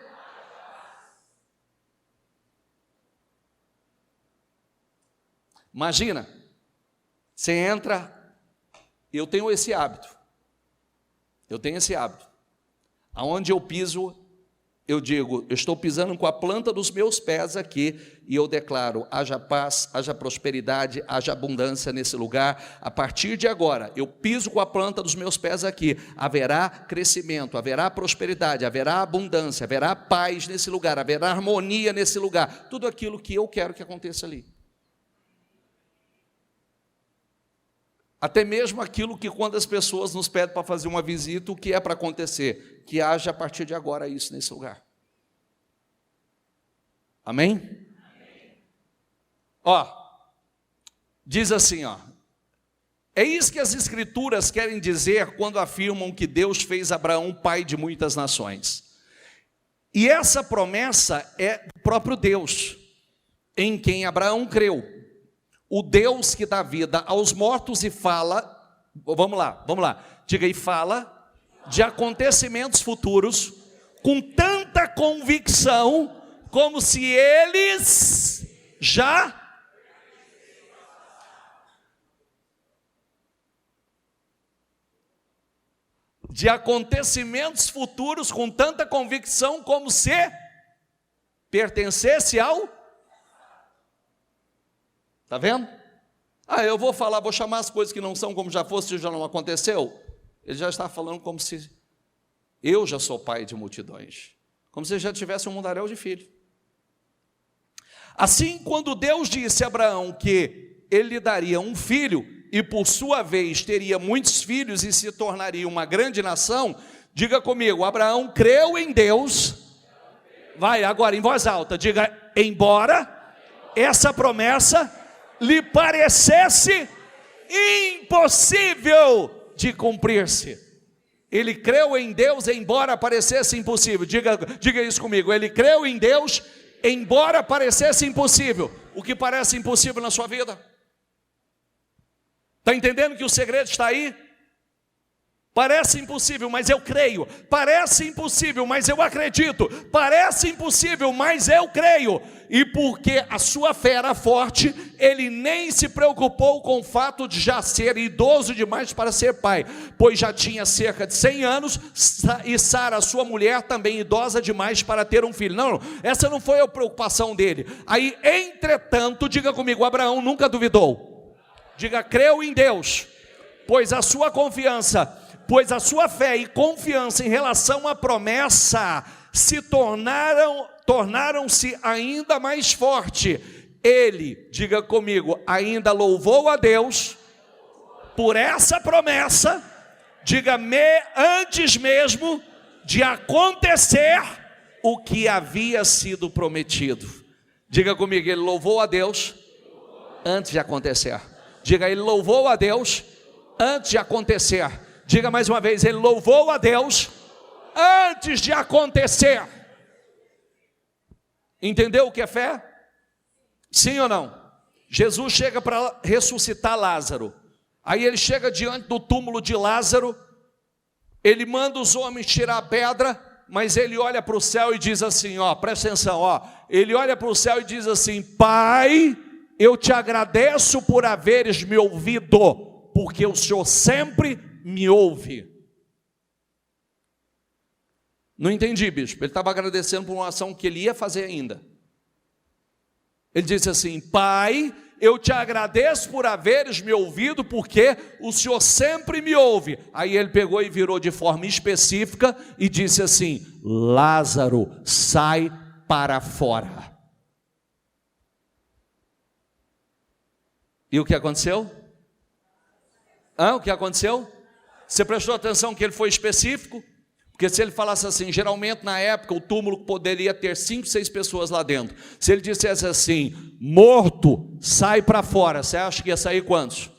Imagina, você entra, eu tenho esse hábito. Aonde eu piso, eu digo, eu estou pisando com a planta dos meus pés aqui, e eu declaro, haja paz, haja prosperidade, haja abundância nesse lugar. A partir de agora, eu piso com a planta dos meus pés aqui, haverá crescimento, haverá prosperidade, haverá abundância, haverá paz nesse lugar, haverá harmonia nesse lugar, tudo aquilo que eu quero que aconteça ali. Até mesmo aquilo que quando as pessoas nos pedem para fazer uma visita, o que é para acontecer? Que haja a partir de agora isso nesse lugar. Amém? Ó, diz assim, ó. É isso que as Escrituras querem dizer quando afirmam que Deus fez Abraão pai de muitas nações. E essa promessa é do próprio Deus, em quem Abraão creu. O Deus que dá vida aos mortos e fala, vamos lá, diga aí, fala de acontecimentos futuros com tanta convicção como se eles já de acontecimentos futuros com tanta convicção como se pertencesse ao. Está vendo? Eu vou chamar as coisas que não são como já fosse e já não aconteceu. Ele já está falando como se eu já sou pai de multidões. Como se já tivesse um mundaréu de filho. Assim, quando Deus disse a Abraão que ele lhe daria um filho, e por sua vez teria muitos filhos e se tornaria uma grande nação, diga comigo, Abraão creu em Deus. Vai agora em voz alta, diga, embora essa promessa lhe parecesse impossível de cumprir-se. Ele creu em Deus, embora parecesse impossível. Diga isso comigo. Ele creu em Deus, embora parecesse impossível. O que parece impossível na sua vida? Está entendendo que o segredo está aí? Parece impossível, mas eu creio. Parece impossível, mas eu acredito. Parece impossível, mas eu creio. E porque a sua fé era forte, ele nem se preocupou com o fato de já ser idoso demais para ser pai, pois já tinha cerca de 100 anos, e Sara, sua mulher, também idosa demais para ter um filho. Não, essa não foi a preocupação dele. Aí, entretanto, diga comigo, Abraão nunca duvidou. Diga, creu em Deus, pois a sua fé e confiança em relação à promessa se tornaram-se ainda mais forte. Ele, diga comigo, ainda louvou a Deus por essa promessa, diga-me, antes mesmo de acontecer o que havia sido prometido. Diga comigo, ele louvou a Deus antes de acontecer. Diga, ele louvou a Deus antes de acontecer. Diga mais uma vez, ele louvou a Deus antes de acontecer. Entendeu o que é fé? Sim ou não? Jesus chega para ressuscitar Lázaro. Aí ele chega diante do túmulo de Lázaro. Ele manda os homens tirar a pedra, mas ele olha para o céu e diz assim, presta atenção, ele olha para o céu e diz assim, Pai, eu te agradeço por haveres me ouvido, porque o Senhor sempre me ouve. Não entendi, bispo. Ele estava agradecendo por uma ação que ele ia fazer ainda. Ele disse assim, Pai, eu te agradeço por haveres me ouvido, porque o Senhor sempre me ouve. Aí ele pegou e virou de forma específica e disse assim, Lázaro, sai para fora. E o que aconteceu? O que aconteceu? Você prestou atenção que ele foi específico? Porque se ele falasse assim, geralmente na época o túmulo poderia ter 5, 6 pessoas lá dentro. Se ele dissesse assim, morto, sai para fora, você acha que ia sair quantos?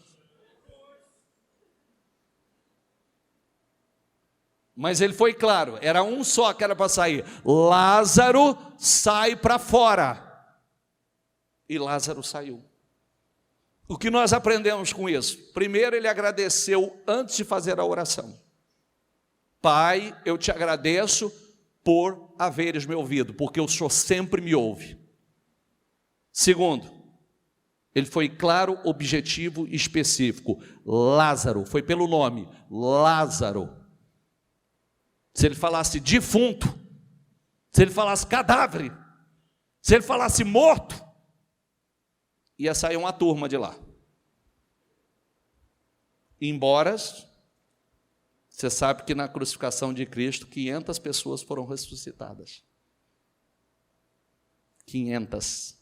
Mas ele foi claro, era um só que era para sair. Lázaro, sai para fora. E Lázaro saiu. O que nós aprendemos com isso? Primeiro, ele agradeceu antes de fazer a oração. Pai, eu te agradeço por haveres me ouvido, porque o Senhor sempre me ouve. Segundo, ele foi claro, objetivo e específico. Lázaro, foi pelo nome, Lázaro. Se ele falasse defunto, se ele falasse cadáver, se ele falasse morto, ia sair uma turma de lá. Embora, você sabe que na crucificação de Cristo, 500 pessoas foram ressuscitadas. 500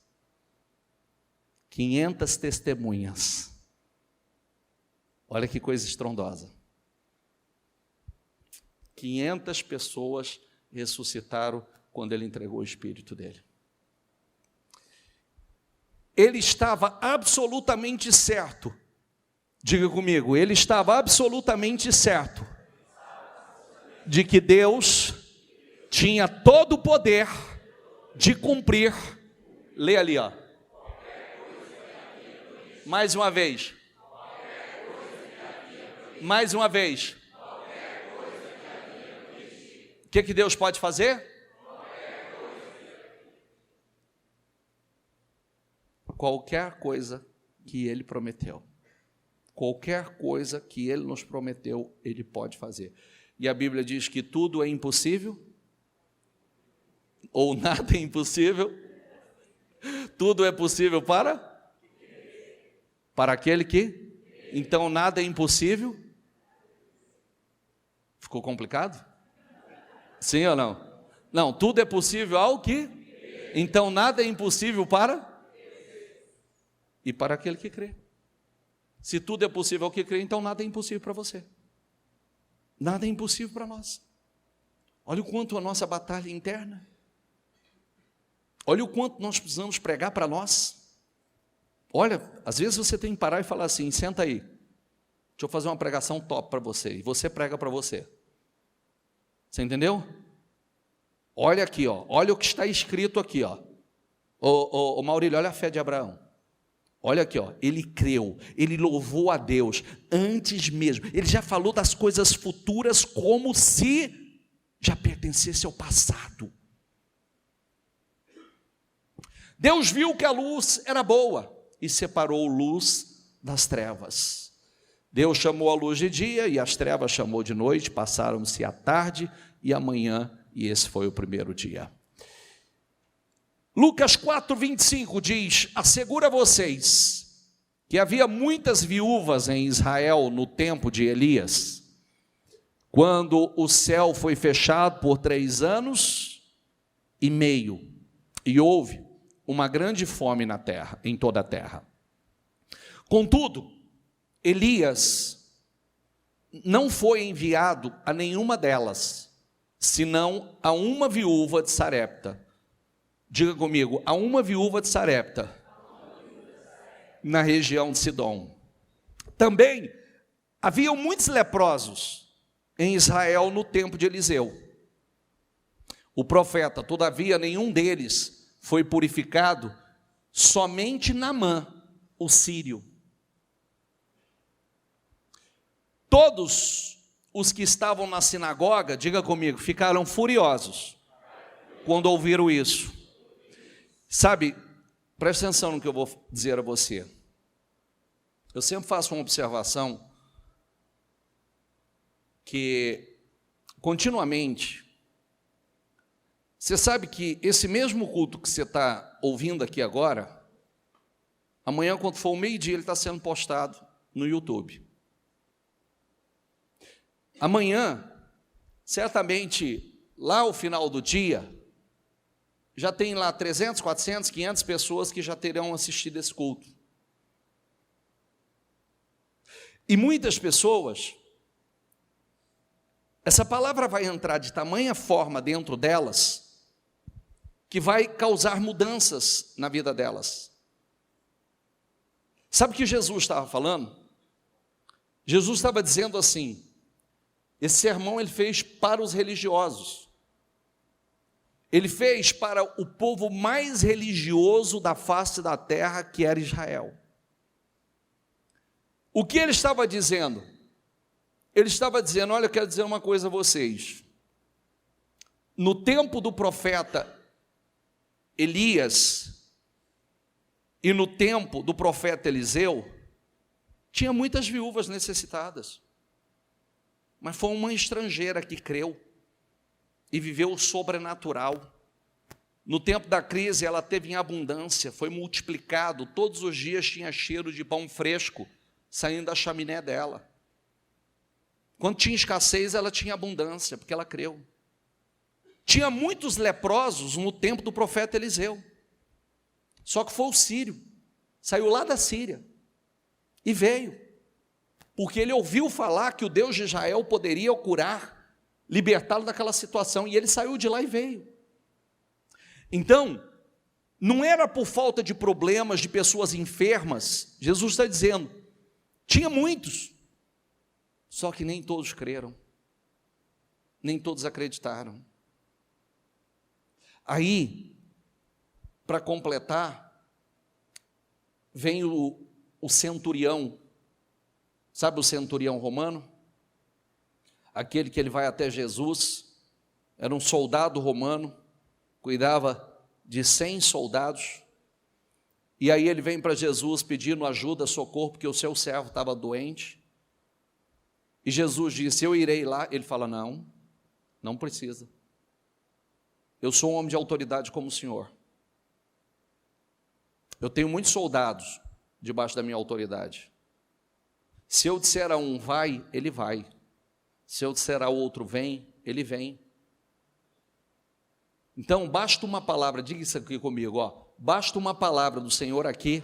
testemunhas. Olha que coisa estrondosa. 500 pessoas ressuscitaram quando ele entregou o Espírito dele. Ele estava absolutamente certo. Diga comigo, ele estava absolutamente certo de que Deus tinha todo o poder de cumprir. Lê ali, ó. Mais uma vez. Mais uma vez. O que Deus pode fazer? Qualquer coisa que Ele prometeu. Qualquer coisa que Ele nos prometeu, Ele pode fazer. E a Bíblia diz que tudo é impossível, ou nada é impossível. Tudo é possível para aquele que? Então nada é impossível. Ficou complicado? Sim ou não? Não, tudo é possível ao que? Então nada é impossível para? E para aquele que crê. Se tudo é possível ao que crê, então nada é impossível para você. Nada é impossível para nós. Olha o quanto a nossa batalha é interna. Olha o quanto nós precisamos pregar para nós. Olha, às vezes você tem que parar e falar assim, senta aí, deixa eu fazer uma pregação top para você, e você prega para você. Você entendeu? Olha aqui, ó, olha o que está escrito aqui, ó. Ô Maurílio, olha a fé de Abraão. Olha aqui, ó, ele creu, ele louvou a Deus antes mesmo. Ele já falou das coisas futuras como se já pertencesse ao passado. Deus viu que a luz era boa e separou luz das trevas. Deus chamou a luz de dia e as trevas chamou de noite, passaram-se a tarde e a manhã, e esse foi o primeiro dia. Lucas 4:25 diz, asseguro a vocês que havia muitas viúvas em Israel no tempo de Elias, quando o céu foi fechado por 3 anos e meio, e houve uma grande fome na terra, em toda a terra. Contudo, Elias não foi enviado a nenhuma delas, senão a uma viúva de Sarepta. Diga comigo, a uma viúva de Sarepta, na região de Sidom. Também haviam muitos leprosos em Israel no tempo de Eliseu. O profeta, todavia, nenhum deles foi purificado, somente Naamã, o sírio. Todos os que estavam na sinagoga, diga comigo, ficaram furiosos quando ouviram isso. Sabe, preste atenção no que eu vou dizer a você. Eu sempre faço uma observação que, continuamente, você sabe que esse mesmo culto que você está ouvindo aqui agora, amanhã, quando for o meio-dia, ele está sendo postado no YouTube. Amanhã, certamente, lá ao final do dia, já tem lá 300, 400, 500 pessoas que já terão assistido esse culto. E muitas pessoas essa palavra vai entrar de tamanha forma dentro delas, que vai causar mudanças na vida delas. Sabe o que Jesus estava falando? Jesus estava dizendo assim, esse sermão ele fez para os religiosos. Ele fez para o povo mais religioso da face da terra, que era Israel. O que ele estava dizendo? Ele estava dizendo, olha, eu quero dizer uma coisa a vocês. No tempo do profeta Elias e no tempo do profeta Eliseu, tinha muitas viúvas necessitadas. Mas foi uma estrangeira que creu e viveu o sobrenatural. No tempo da crise, ela teve em abundância, foi multiplicado, todos os dias tinha cheiro de pão fresco saindo da chaminé dela. Quando tinha escassez, ela tinha abundância, porque ela creu. Tinha muitos leprosos no tempo do profeta Eliseu. Só que foi o sírio, saiu lá da Síria e veio, porque ele ouviu falar que o Deus de Israel poderia o curar, libertá-lo daquela situação, e ele saiu de lá e veio. Então, não era por falta de problemas, de pessoas enfermas. Jesus está dizendo, tinha muitos, só que nem todos creram, nem todos acreditaram. Aí, para completar, vem o centurião. Sabe o centurião romano? Aquele que ele vai até Jesus, era um soldado romano, cuidava de 100 soldados, e aí ele vem para Jesus pedindo ajuda, socorro, porque o seu servo estava doente, e Jesus disse, eu irei lá. Ele fala, não precisa, eu sou um homem de autoridade como o senhor, eu tenho muitos soldados debaixo da minha autoridade. Se eu disser a um vai, ele vai. Se eu disser a outro vem, ele vem. Então, basta uma palavra, diga isso aqui comigo, ó. Basta uma palavra do Senhor aqui,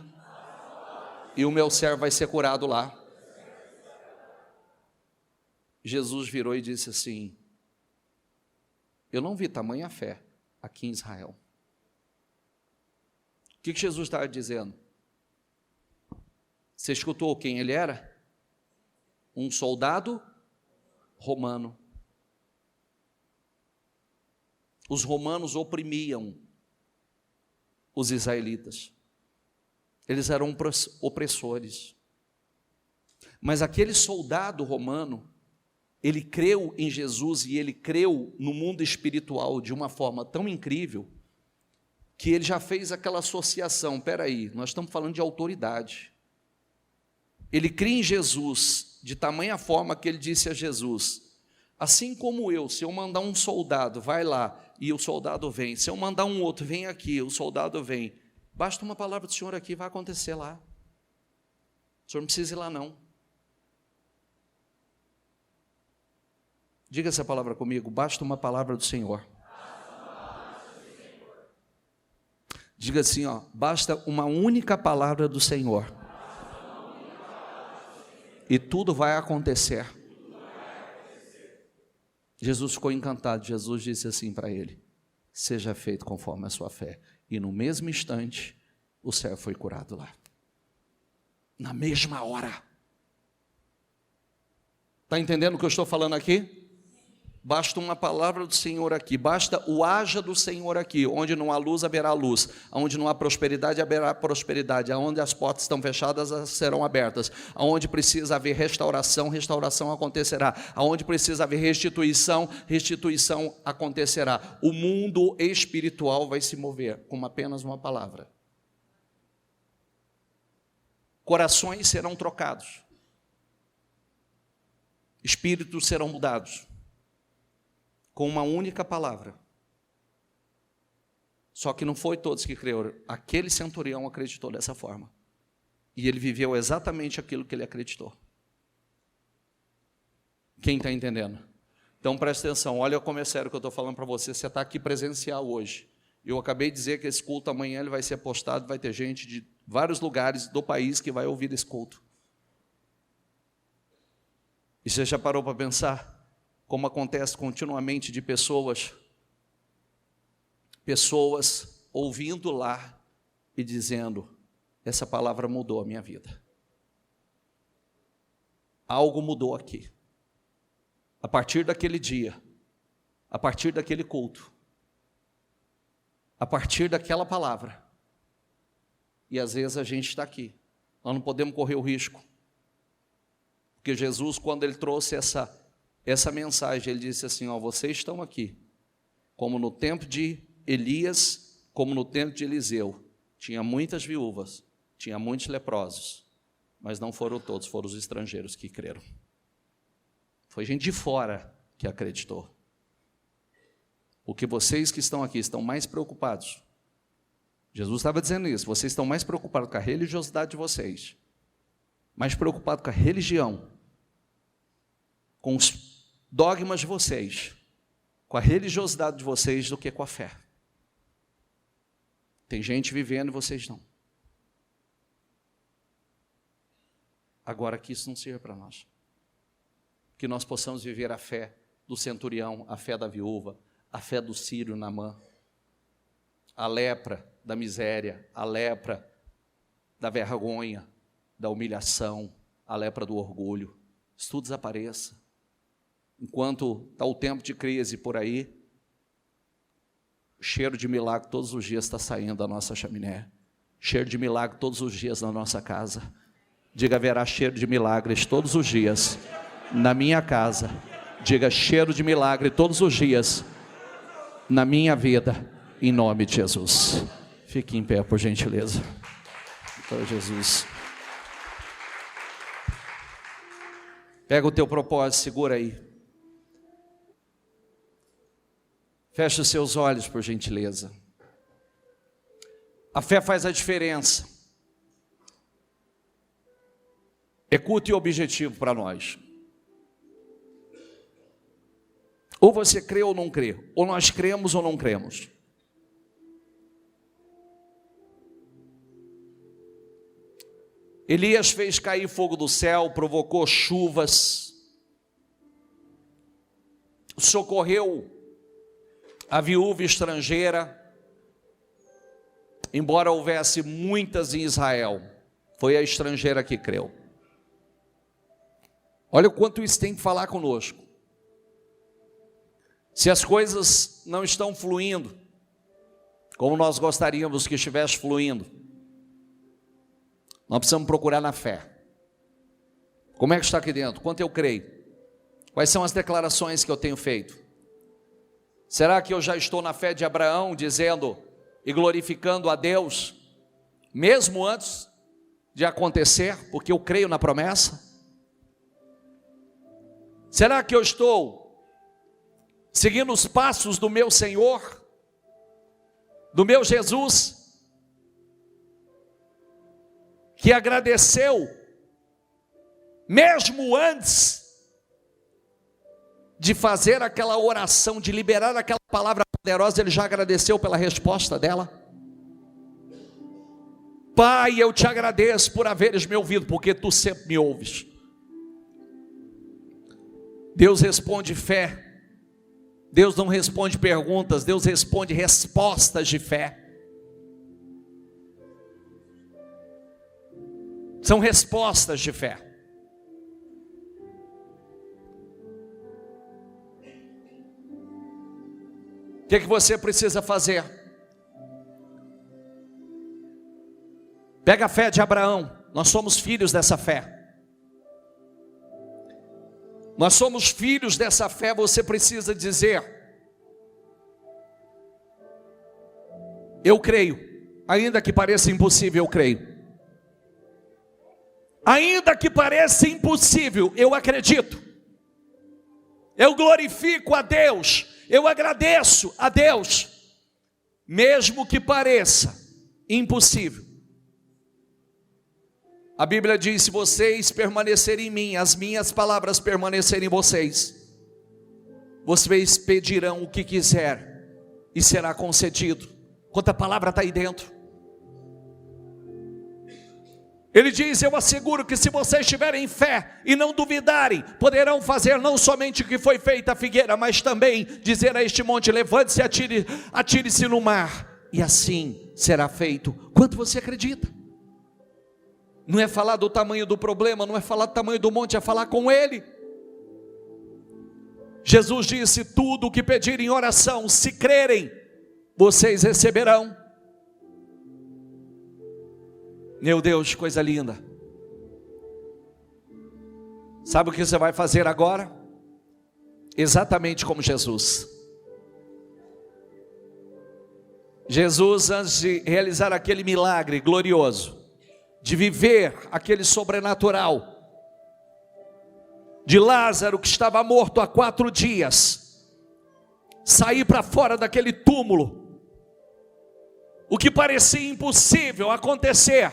e o meu servo vai ser curado lá. Jesus virou e disse assim, eu não vi tamanha fé aqui em Israel. O que Jesus estava dizendo? Você escutou quem ele era? Um soldado romano. Os romanos oprimiam os israelitas. Eles eram opressores. Mas aquele soldado romano, ele creu em Jesus e ele creu no mundo espiritual de uma forma tão incrível que ele já fez aquela associação. Espera aí, nós estamos falando de autoridade. Ele crê em Jesus de tamanha forma que ele disse a Jesus, assim como eu, se eu mandar um soldado, vai lá, e o soldado vem, se eu mandar um outro, vem aqui, o soldado vem, basta uma palavra do Senhor aqui, vai acontecer lá. O Senhor não precisa ir lá não. Diga essa palavra comigo, basta uma palavra do Senhor. Diga assim, ó, basta uma única palavra do Senhor. E tudo vai acontecer. Jesus ficou encantado. Jesus disse assim para ele, seja feito conforme a sua fé. E no mesmo instante, o servo foi curado lá. Na mesma hora. Está entendendo o que eu estou falando aqui? Basta uma palavra do Senhor aqui, basta o haja do Senhor aqui, onde não há luz, haverá luz, onde não há prosperidade, haverá prosperidade, onde as portas estão fechadas, elas serão abertas, onde precisa haver restauração, restauração acontecerá, onde precisa haver restituição, restituição acontecerá. O mundo espiritual vai se mover com apenas uma palavra. Corações serão trocados, espíritos serão mudados, com uma única palavra. Só que não foi todos que creram. Aquele centurião acreditou dessa forma. E ele viveu exatamente aquilo que ele acreditou. Quem está entendendo? Então presta atenção, olha como é sério que eu estou falando para você. Você está aqui presencial hoje. Eu acabei de dizer que esse culto amanhã ele vai ser postado, vai ter gente de vários lugares do país que vai ouvir esse culto. E você já parou para pensar? como acontece continuamente de pessoas ouvindo lá e dizendo: essa palavra mudou a minha vida. Algo mudou aqui. A partir daquele dia, a partir daquele culto, a partir daquela palavra. E às vezes a gente está aqui. Nós não podemos correr o risco. Porque Jesus, quando ele trouxe essa mensagem, ele disse assim: ó, vocês estão aqui, como no tempo de Elias, como no tempo de Eliseu. Tinha muitas viúvas, tinha muitos leprosos, mas não foram todos, foram os estrangeiros que creram. Foi gente de fora que acreditou. Porque vocês que estão aqui estão mais preocupados. Jesus estava dizendo isso, vocês estão mais preocupados com a religiosidade de vocês, mais preocupados com a religião, com os dogmas de vocês, com a religiosidade de vocês, do que com a fé. Tem gente vivendo e vocês não. Agora que isso não sirva para nós. Que nós possamos viver a fé do centurião, a fé da viúva, a fé do sírio Naamã, a lepra da miséria, a lepra da vergonha, da humilhação, a lepra do orgulho. Isso tudo desapareça. Enquanto está o tempo de crise por aí, o cheiro de milagre todos os dias está saindo da nossa chaminé. Cheiro de milagre todos os dias na nossa casa. Diga: haverá cheiro de milagres todos os dias na minha casa. Diga: cheiro de milagre todos os dias na minha vida, em nome de Jesus. Fique em pé, por gentileza. Então, Jesus. Pega o teu propósito, segura aí. Feche os seus olhos, por gentileza. A fé faz a diferença. É culto e objetivo para nós. Ou você crê ou não crê, ou nós cremos ou não cremos. Elias fez cair fogo do céu, provocou chuvas, socorreu a viúva estrangeira, embora houvesse muitas em Israel, foi a estrangeira que creu. Olha o quanto isso tem que falar conosco. Se as coisas não estão fluindo como nós gostaríamos que estivesse fluindo, nós precisamos procurar na fé. Como é que está aqui dentro? Quanto eu creio? Quais são as declarações que eu tenho feito? Será que eu já estou na fé de Abraão, dizendo e glorificando a Deus, mesmo antes de acontecer, porque eu creio na promessa? Será que eu estou seguindo os passos do meu Senhor, do meu Jesus, que agradeceu, mesmo antes de fazer aquela oração, de liberar aquela palavra poderosa, ele já agradeceu pela resposta dela? Pai, eu te agradeço por haveres me ouvido, porque tu sempre me ouves. Deus responde fé. Deus não responde perguntas, Deus responde respostas de fé. São respostas de fé. O que você precisa fazer? Pega a fé de Abraão, nós somos filhos dessa fé. Nós somos filhos dessa fé, você precisa dizer: eu creio, ainda que pareça impossível, eu creio. Ainda que pareça impossível, eu acredito. Eu glorifico a Deus, eu agradeço a Deus, mesmo que pareça impossível. A Bíblia diz: se vocês permanecerem em mim, as minhas palavras permanecerem em vocês, vocês pedirão o que quiser e será concedido. Quanta palavra está aí dentro. Ele diz: eu asseguro que se vocês tiverem fé e não duvidarem, poderão fazer não somente o que foi feito à figueira, mas também dizer a este monte: levante-se e atire-se no mar, e assim será feito. Quanto você acredita? Não é falar do tamanho do problema, não é falar do tamanho do monte, é falar com Ele. Jesus disse: tudo o que pedirem em oração, se crerem, vocês receberão. Meu Deus, coisa linda. Sabe o que você vai fazer agora? Exatamente como Jesus. Jesus, antes de realizar aquele milagre glorioso, de viver aquele sobrenatural, de Lázaro que estava morto há 4 dias, sair para fora daquele túmulo, o que parecia impossível acontecer,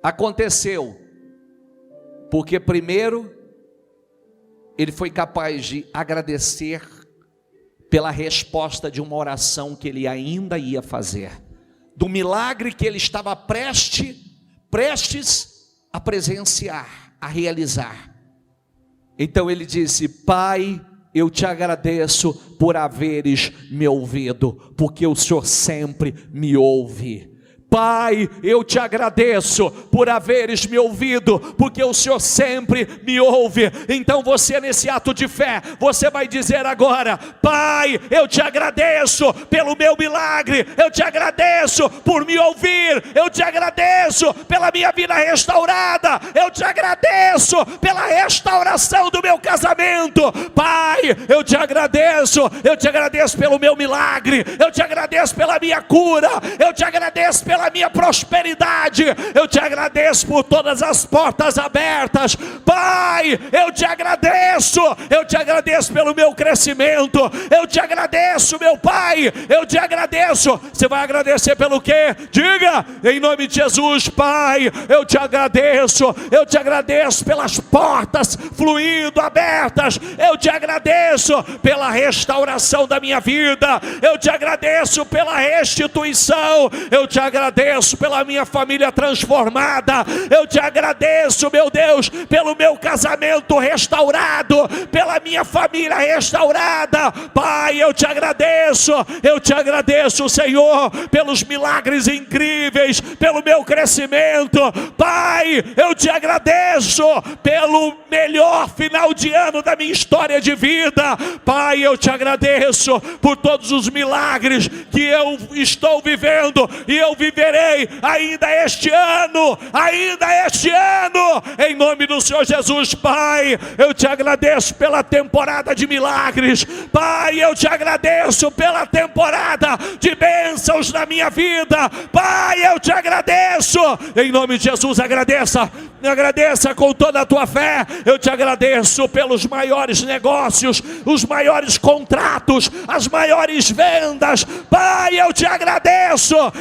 aconteceu, porque primeiro, ele foi capaz de agradecer pela resposta de uma oração que ele ainda ia fazer, do milagre que ele estava prestes a presenciar, a realizar. Então ele disse: Pai, eu te agradeço por haveres me ouvido, porque o Senhor sempre me ouve. Pai, eu te agradeço por haveres me ouvido, porque o Senhor sempre me ouve. Então você, nesse ato de fé, você vai dizer agora: Pai, eu te agradeço pelo meu milagre, eu te agradeço por me ouvir, eu te agradeço pela minha vida restaurada, eu te agradeço pela restauração do meu casamento. Pai, eu te agradeço pelo meu milagre, eu te agradeço pela minha cura, eu te agradeço pela minha prosperidade, eu te agradeço por todas as portas abertas. Pai, eu te agradeço pelo meu crescimento, eu te agradeço, meu Pai, eu te agradeço. Você vai agradecer pelo quê? Diga, em nome de Jesus: Pai, eu te agradeço pelas portas fluindo abertas, eu te agradeço pela restauração da minha vida, eu te agradeço pela restituição, eu te agradeço pela minha família transformada, eu te agradeço, meu Deus, pelo meu casamento restaurado, pela minha família restaurada. Pai, eu te agradeço, Senhor, pelos milagres incríveis, pelo meu crescimento. Pai, eu te agradeço pelo melhor final de ano da minha história de vida. Pai, eu te agradeço por todos os milagres que eu estou vivendo e eu viverei ainda este ano, em nome do Senhor Jesus. Pai, eu te agradeço pela temporada de milagres. Pai, eu te agradeço pela temporada de bênçãos na minha vida. Pai, eu te agradeço, em nome de Jesus. Agradeça com toda a tua fé. Eu te agradeço pelos maiores negócios, os maiores contratos, as maiores vendas. Pai, eu te agradeço,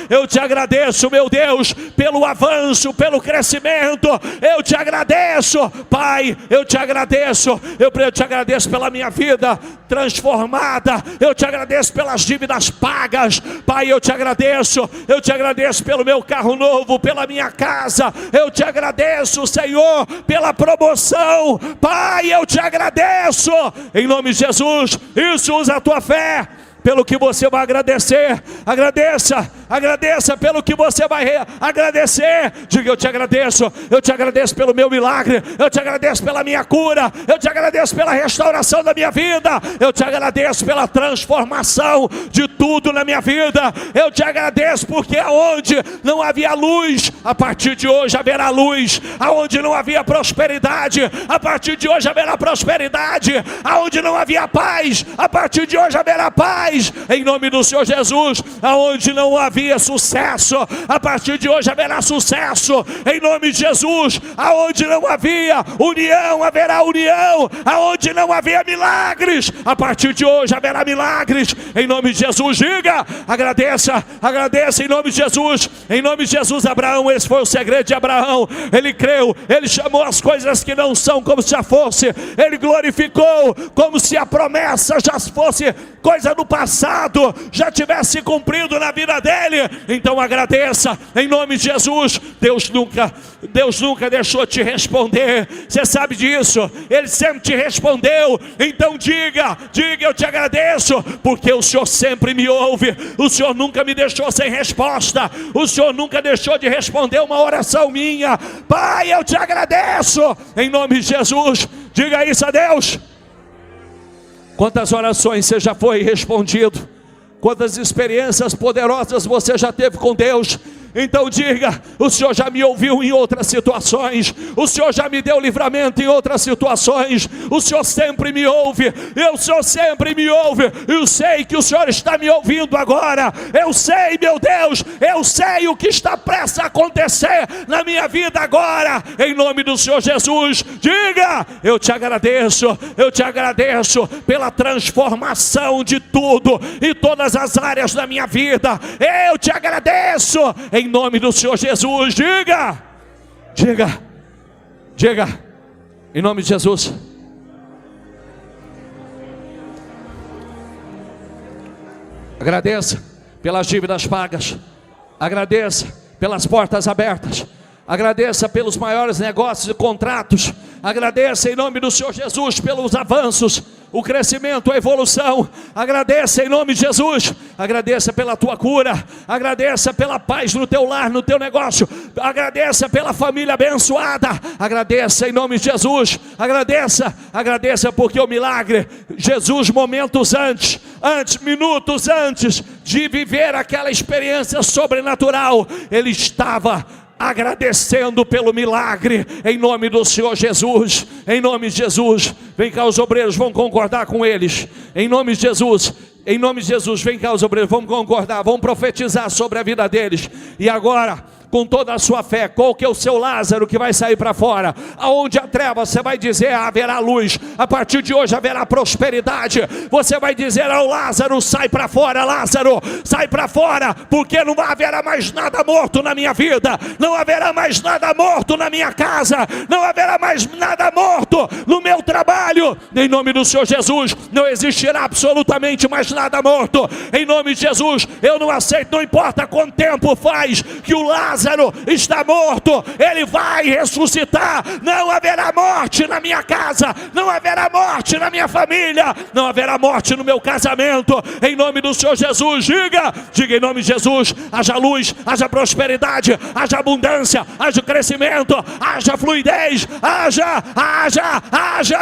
meu Deus, pelo avanço, pelo crescimento. Eu te agradeço, Pai, eu te agradeço pela minha vida transformada, eu te agradeço pelas dívidas pagas. Pai, eu te agradeço pelo meu carro novo, pela minha casa. Eu te agradeço, Senhor, pela promoção. Pai, eu te agradeço, em nome de Jesus. Isso, usa a tua fé pelo que você vai agradecer. Agradeça pelo que você vai agradecer. Diga: eu te agradeço pelo meu milagre, eu te agradeço pela minha cura, eu te agradeço pela restauração da minha vida, eu te agradeço pela transformação de tudo na minha vida. Eu te agradeço porque aonde não havia luz, a partir de hoje haverá luz. Aonde não havia prosperidade, a partir de hoje haverá prosperidade. Aonde não havia paz, a partir de hoje haverá paz, em nome do Senhor Jesus. Aonde não havia sucesso, a partir de hoje haverá sucesso, em nome de Jesus. Aonde não havia união, haverá união. Aonde não havia milagres, a partir de hoje haverá milagres, em nome de Jesus. Diga, agradeça em nome de Jesus. Em nome de Jesus. Abraão, esse foi o segredo de Abraão. Ele creu, ele chamou as coisas que não são como se já fosse, ele glorificou como se a promessa já fosse coisa do passado. passado já tivesse cumprido na vida dele. Então agradeça em nome de Jesus. Deus nunca deixou te responder. Você sabe disso, Ele sempre te respondeu. Então diga, eu te agradeço, porque o Senhor sempre me ouve. O Senhor nunca me deixou sem resposta. O Senhor nunca deixou de responder uma oração minha. Pai, eu te agradeço em nome de Jesus. Diga isso a Deus. Quantas orações você já foi respondido? Quantas experiências poderosas você já teve com Deus? Então diga, o Senhor já me ouviu em outras situações, o Senhor já me deu livramento em outras situações, o Senhor sempre me ouve, o Senhor sempre me ouve. Eu sei que o Senhor está me ouvindo agora. Eu sei, meu Deus, eu sei o que está prestes a acontecer na minha vida agora, em nome do Senhor Jesus. Diga, eu te agradeço pela transformação de tudo e todas as áreas da minha vida. Eu te agradeço em nome do Senhor Jesus. Diga, em nome de Jesus. Agradeça pelas dívidas pagas, agradeça pelas portas abertas, agradeça pelos maiores negócios e contratos, agradeça em nome do Senhor Jesus pelos avanços, o crescimento, a evolução. Agradeça em nome de Jesus. Agradeça pela tua cura, agradeça pela paz no teu lar, no teu negócio, agradeça pela família abençoada, agradeça em nome de Jesus. Agradeça porque o milagre, Jesus momentos antes, minutos antes de viver aquela experiência sobrenatural, Ele estava agradecendo pelo milagre, em nome do Senhor Jesus, em nome de Jesus. Vem cá, os obreiros vão concordar com eles, em nome de Jesus. Em nome de Jesus, vem cá, os obreiros, vamos concordar, vamos profetizar sobre a vida deles. E agora, com toda a sua fé, qual que é o seu Lázaro que vai sair para fora? Aonde há treva, você vai dizer, haverá luz. A partir de hoje haverá prosperidade. Você vai dizer ao Lázaro, sai para fora, Lázaro, sai para fora, porque não haverá mais nada morto na minha vida, não haverá mais nada morto na minha casa, não haverá mais nada morto no meu trabalho. Em nome do Senhor Jesus, não existirá absolutamente mais nada morto. Em nome de Jesus, eu não aceito, não importa quanto tempo faz que o Lázaro está morto, ele vai ressuscitar. Não haverá morte na minha casa, não haverá morte na minha família, não haverá morte no meu casamento. Em nome do Senhor Jesus, diga em nome de Jesus, haja luz, haja prosperidade, haja abundância, haja crescimento, haja fluidez, haja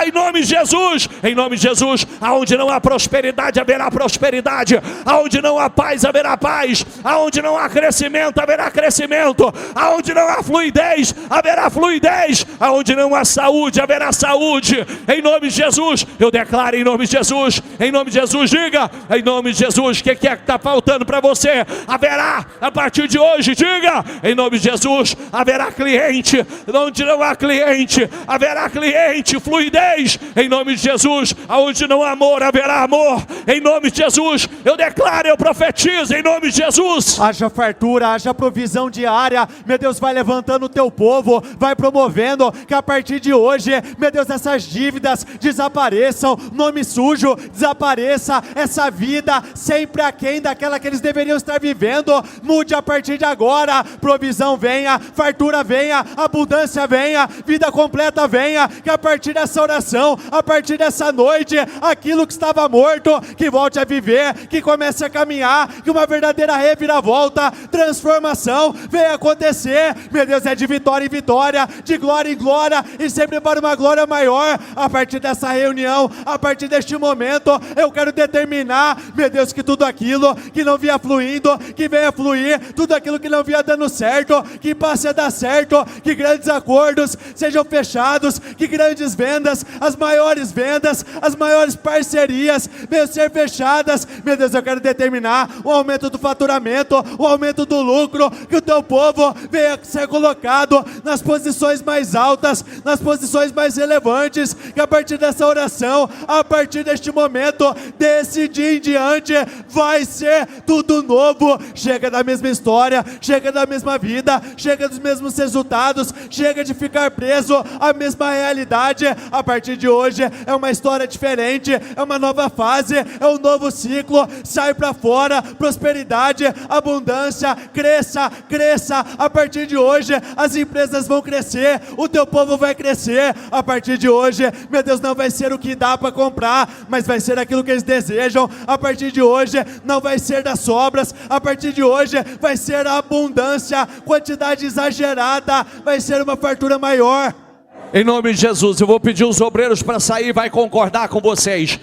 em nome de Jesus. Em nome de Jesus, aonde não há prosperidade haverá prosperidade, aonde não há paz haverá paz, aonde não há crescimento haverá crescimento, aonde não há fluidez haverá fluidez, aonde não há saúde haverá saúde. Em nome de Jesus, eu declaro em nome de Jesus, em nome de Jesus. Diga em nome de Jesus, o que é que está faltando para você? Haverá a partir de hoje. Diga em nome de Jesus, haverá cliente. Onde não há cliente haverá cliente, fluidez. Em nome de Jesus, aonde não há amor haverá amor. Em nome de Jesus, eu declaro, eu profetizo em nome de Jesus. Haja fartura, haja provisão diária. Meu Deus, vai levantando o teu povo, vai promovendo que a partir de hoje, meu Deus, essas dívidas desapareçam, nome sujo desapareça, essa vida sempre aquém daquela que eles deveriam estar vivendo, mude a partir de agora. Provisão venha, fartura venha, abundância venha, vida completa venha, que a partir dessa oração, a partir dessa noite, aquilo que estava morto, que volte a viver, que comece a caminhar, que uma verdadeira reviravolta, transformação venha acontecer. Meu Deus, é de vitória em vitória, de glória em glória, e sempre para uma glória maior. A partir dessa reunião, a partir deste momento, eu quero determinar, meu Deus, que tudo aquilo que não vinha fluindo, que venha fluir, tudo aquilo que não vinha dando certo, que passe a dar certo, que grandes acordos sejam fechados, que grandes vendas, as maiores parcerias venham ser fechadas. Meu Deus, eu quero determinar o aumento do faturamento, o aumento do lucro, que o teu povo venha ser colocado nas posições mais altas, nas posições mais relevantes, que a partir dessa oração, a partir deste momento, desse dia em diante, vai ser tudo novo. Chega da mesma história, chega da mesma vida, chega dos mesmos resultados, chega de ficar preso à mesma realidade. A partir de hoje é uma história diferente, é uma nova fase, é um novo ciclo. Sai para fora, prosperidade, abundância, cresça, cresça. A partir de hoje as empresas vão crescer, o teu povo vai crescer. A partir de hoje, meu Deus, não vai ser o que dá para comprar, mas vai ser aquilo que eles desejam. A partir de hoje não vai ser das sobras, a partir de hoje vai ser a abundância, quantidade exagerada, vai ser uma fartura maior. Em nome de Jesus, eu vou pedir os obreiros para sair, vai concordar com vocês.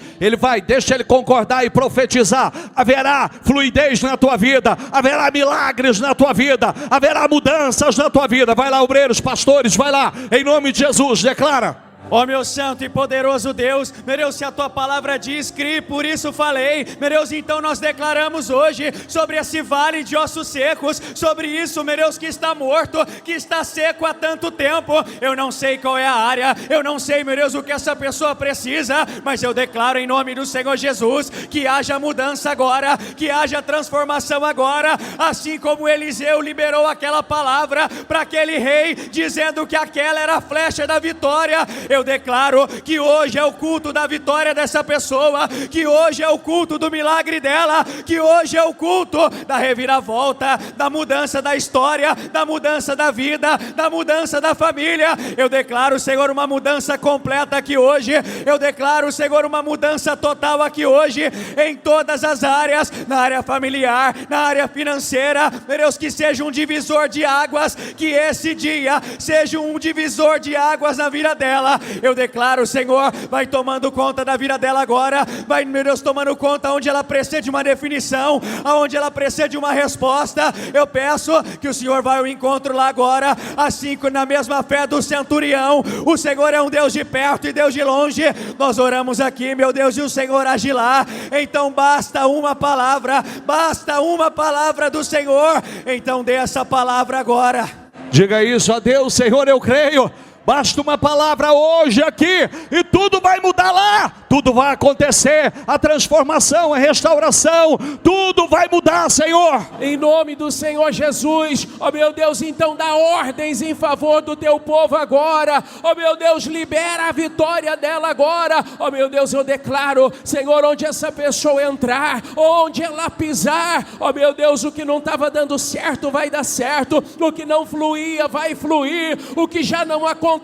Deixa ele concordar e profetizar. Haverá fluidez na tua vida, haverá milagres na tua vida, haverá mudanças na tua vida. Vai lá, obreiros, pastores, vai lá, em nome de Jesus, declara. Ó meu santo e poderoso Deus, meu Deus, se a tua palavra diz, criei, por isso falei, meu Deus, então nós declaramos hoje sobre esse vale de ossos secos, sobre isso, meu Deus, que está morto, que está seco há tanto tempo. Eu não sei qual é a área, eu não sei, meu Deus, o que essa pessoa precisa, mas eu declaro em nome do Senhor Jesus, que haja mudança agora, que haja transformação agora, assim como Eliseu liberou aquela palavra para aquele rei, dizendo que aquela era a flecha da vitória. Eu declaro que hoje é o culto da vitória dessa pessoa, que hoje é o culto do milagre dela, que hoje é o culto da reviravolta, da mudança da história, da mudança da vida, da mudança da família. Eu declaro, Senhor, uma mudança completa aqui hoje. Eu declaro, Senhor, uma mudança total aqui hoje, em todas as áreas, na área familiar, na área financeira. Meu Deus, que seja um divisor de águas, que esse dia seja um divisor de águas na vida dela. Eu declaro, Senhor, vai tomando conta da vida dela agora, vai, meu Deus, tomando conta onde ela precisa de uma definição, aonde ela precisa de uma resposta. Eu peço que o Senhor vá ao encontro lá agora, assim como na mesma fé do centurião. O Senhor é um Deus de perto e Deus de longe. Nós oramos aqui, meu Deus, e o Senhor age lá. Então basta uma palavra do Senhor. Então dê essa palavra agora. Diga isso a Deus: Senhor, eu creio. Basta uma palavra hoje aqui e tudo vai mudar lá, tudo vai acontecer, a transformação, a restauração, tudo vai mudar, Senhor. Em nome do Senhor Jesus, ó meu Deus, então dá ordens em favor do teu povo agora, ó meu Deus, libera a vitória dela agora, ó meu Deus, eu declaro, Senhor, onde essa pessoa entrar, onde ela pisar, ó meu Deus, o que não estava dando certo vai dar certo, o que não fluía vai fluir, o que já não acontecia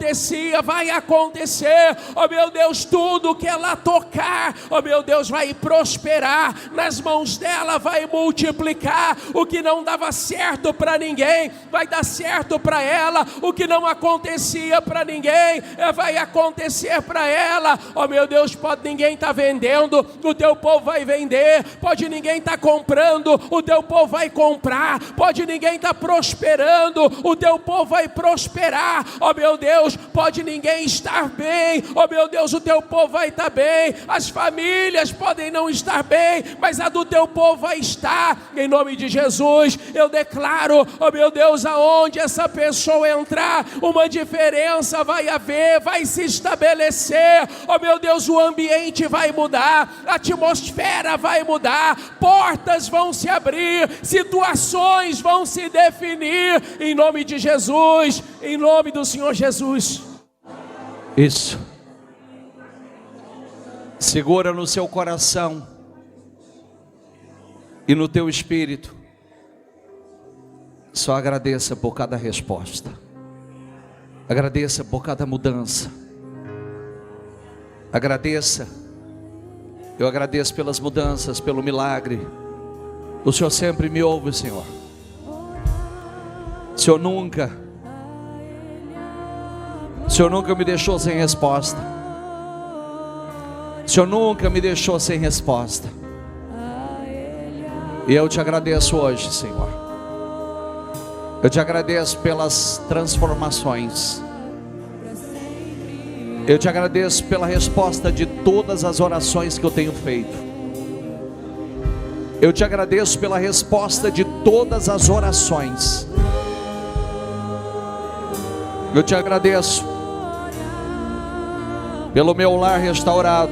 vai acontecer, ó meu Deus, tudo que ela tocar, ó meu Deus, vai prosperar, nas mãos dela vai multiplicar, o que não dava certo para ninguém, vai dar certo para ela, o que não acontecia para ninguém, vai acontecer para ela, ó meu Deus, pode ninguém estar vendendo, o teu povo vai vender, pode ninguém estar comprando, o teu povo vai comprar, pode ninguém estar prosperando, o teu povo vai prosperar, ó meu Deus, pode ninguém estar bem, oh meu Deus, o teu povo vai estar bem, as famílias podem não estar bem, mas a do teu povo vai estar, em nome de Jesus. Eu declaro, oh meu Deus, aonde essa pessoa entrar, uma diferença vai haver, vai se estabelecer, oh meu Deus, o ambiente vai mudar, a atmosfera vai mudar, portas vão se abrir, situações vão se definir, em nome de Jesus, em nome do Senhor Jesus. Isso. Segura no seu coração e no teu espírito. Só agradeça por cada resposta. Agradeça por cada mudança. Agradeça. Eu agradeço pelas mudanças, pelo milagre. O Senhor sempre me ouve, Senhor. O Senhor nunca me deixou sem resposta. O Senhor nunca me deixou sem resposta. E eu te agradeço hoje, Senhor. Eu te agradeço pelas transformações. Eu te agradeço pela resposta de todas as orações que eu tenho feito. Eu te agradeço pela resposta de todas as orações. Eu te agradeço pelo meu lar restaurado,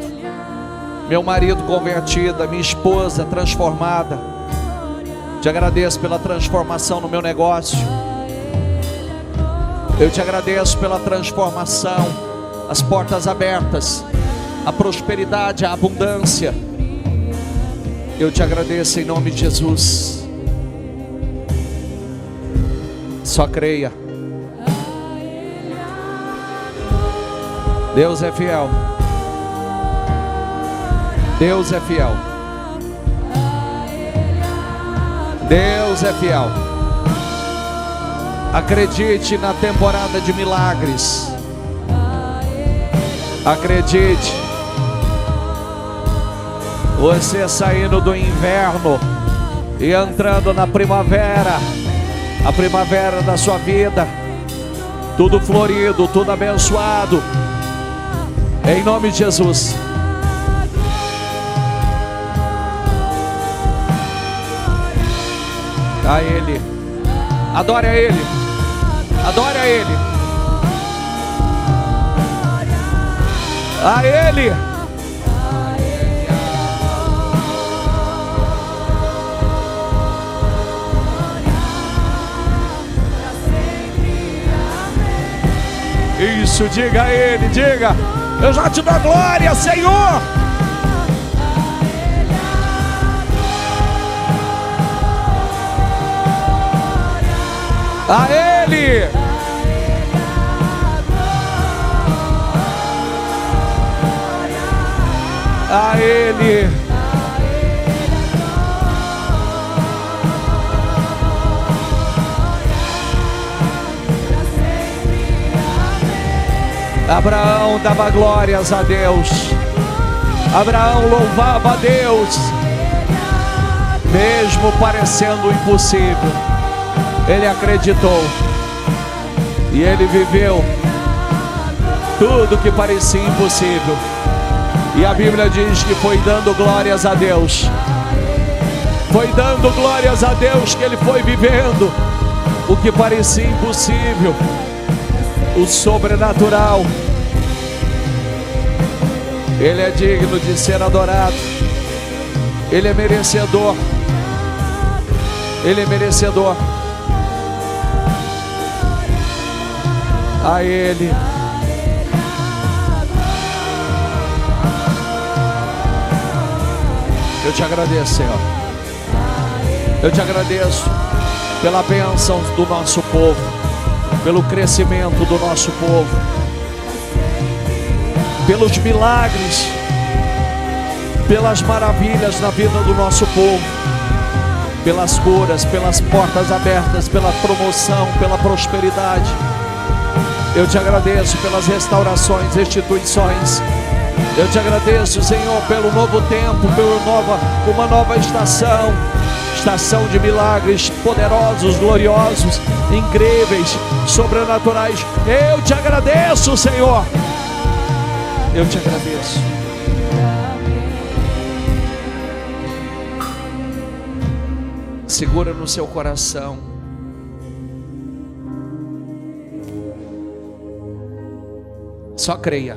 meu marido convertido, minha esposa transformada. Te agradeço pela transformação no meu negócio. Eu te agradeço pela transformação, as portas abertas, a prosperidade, a abundância. Eu te agradeço em nome de Jesus. Só creia. Deus é fiel. Deus é fiel. Deus é fiel. Acredite na temporada de milagres. Acredite. Você saindo do inverno e entrando na primavera, a primavera da sua vida, tudo florido, tudo abençoado, em nome de Jesus. A Ele, adore a Ele, adore a Ele, a Ele. Isso, diga a Ele, diga: eu já te dou glória, Senhor. A Ele. A Ele. Abraão dava glórias a Deus. Abraão louvava a Deus, mesmo parecendo impossível. Ele acreditou e ele viveu tudo que parecia impossível. E a Bíblia diz que foi dando glórias a Deus. Foi dando glórias a Deus que ele foi vivendo o que parecia impossível, o sobrenatural. Ele é digno de ser adorado. Ele é merecedor. Ele é merecedor. A Ele. Eu te agradeço, Senhor. Eu te agradeço pela bênção do nosso povo, pelo crescimento do nosso povo, pelos milagres, pelas maravilhas na vida do nosso povo, pelas curas, pelas portas abertas, pela promoção, pela prosperidade. Eu te agradeço pelas restaurações, restituições. Eu te agradeço, Senhor, pelo novo tempo, uma nova estação. Estação de milagres poderosos, gloriosos, incríveis, sobrenaturais. Eu te agradeço, Senhor. Eu te agradeço. Segura no seu coração. Só creia.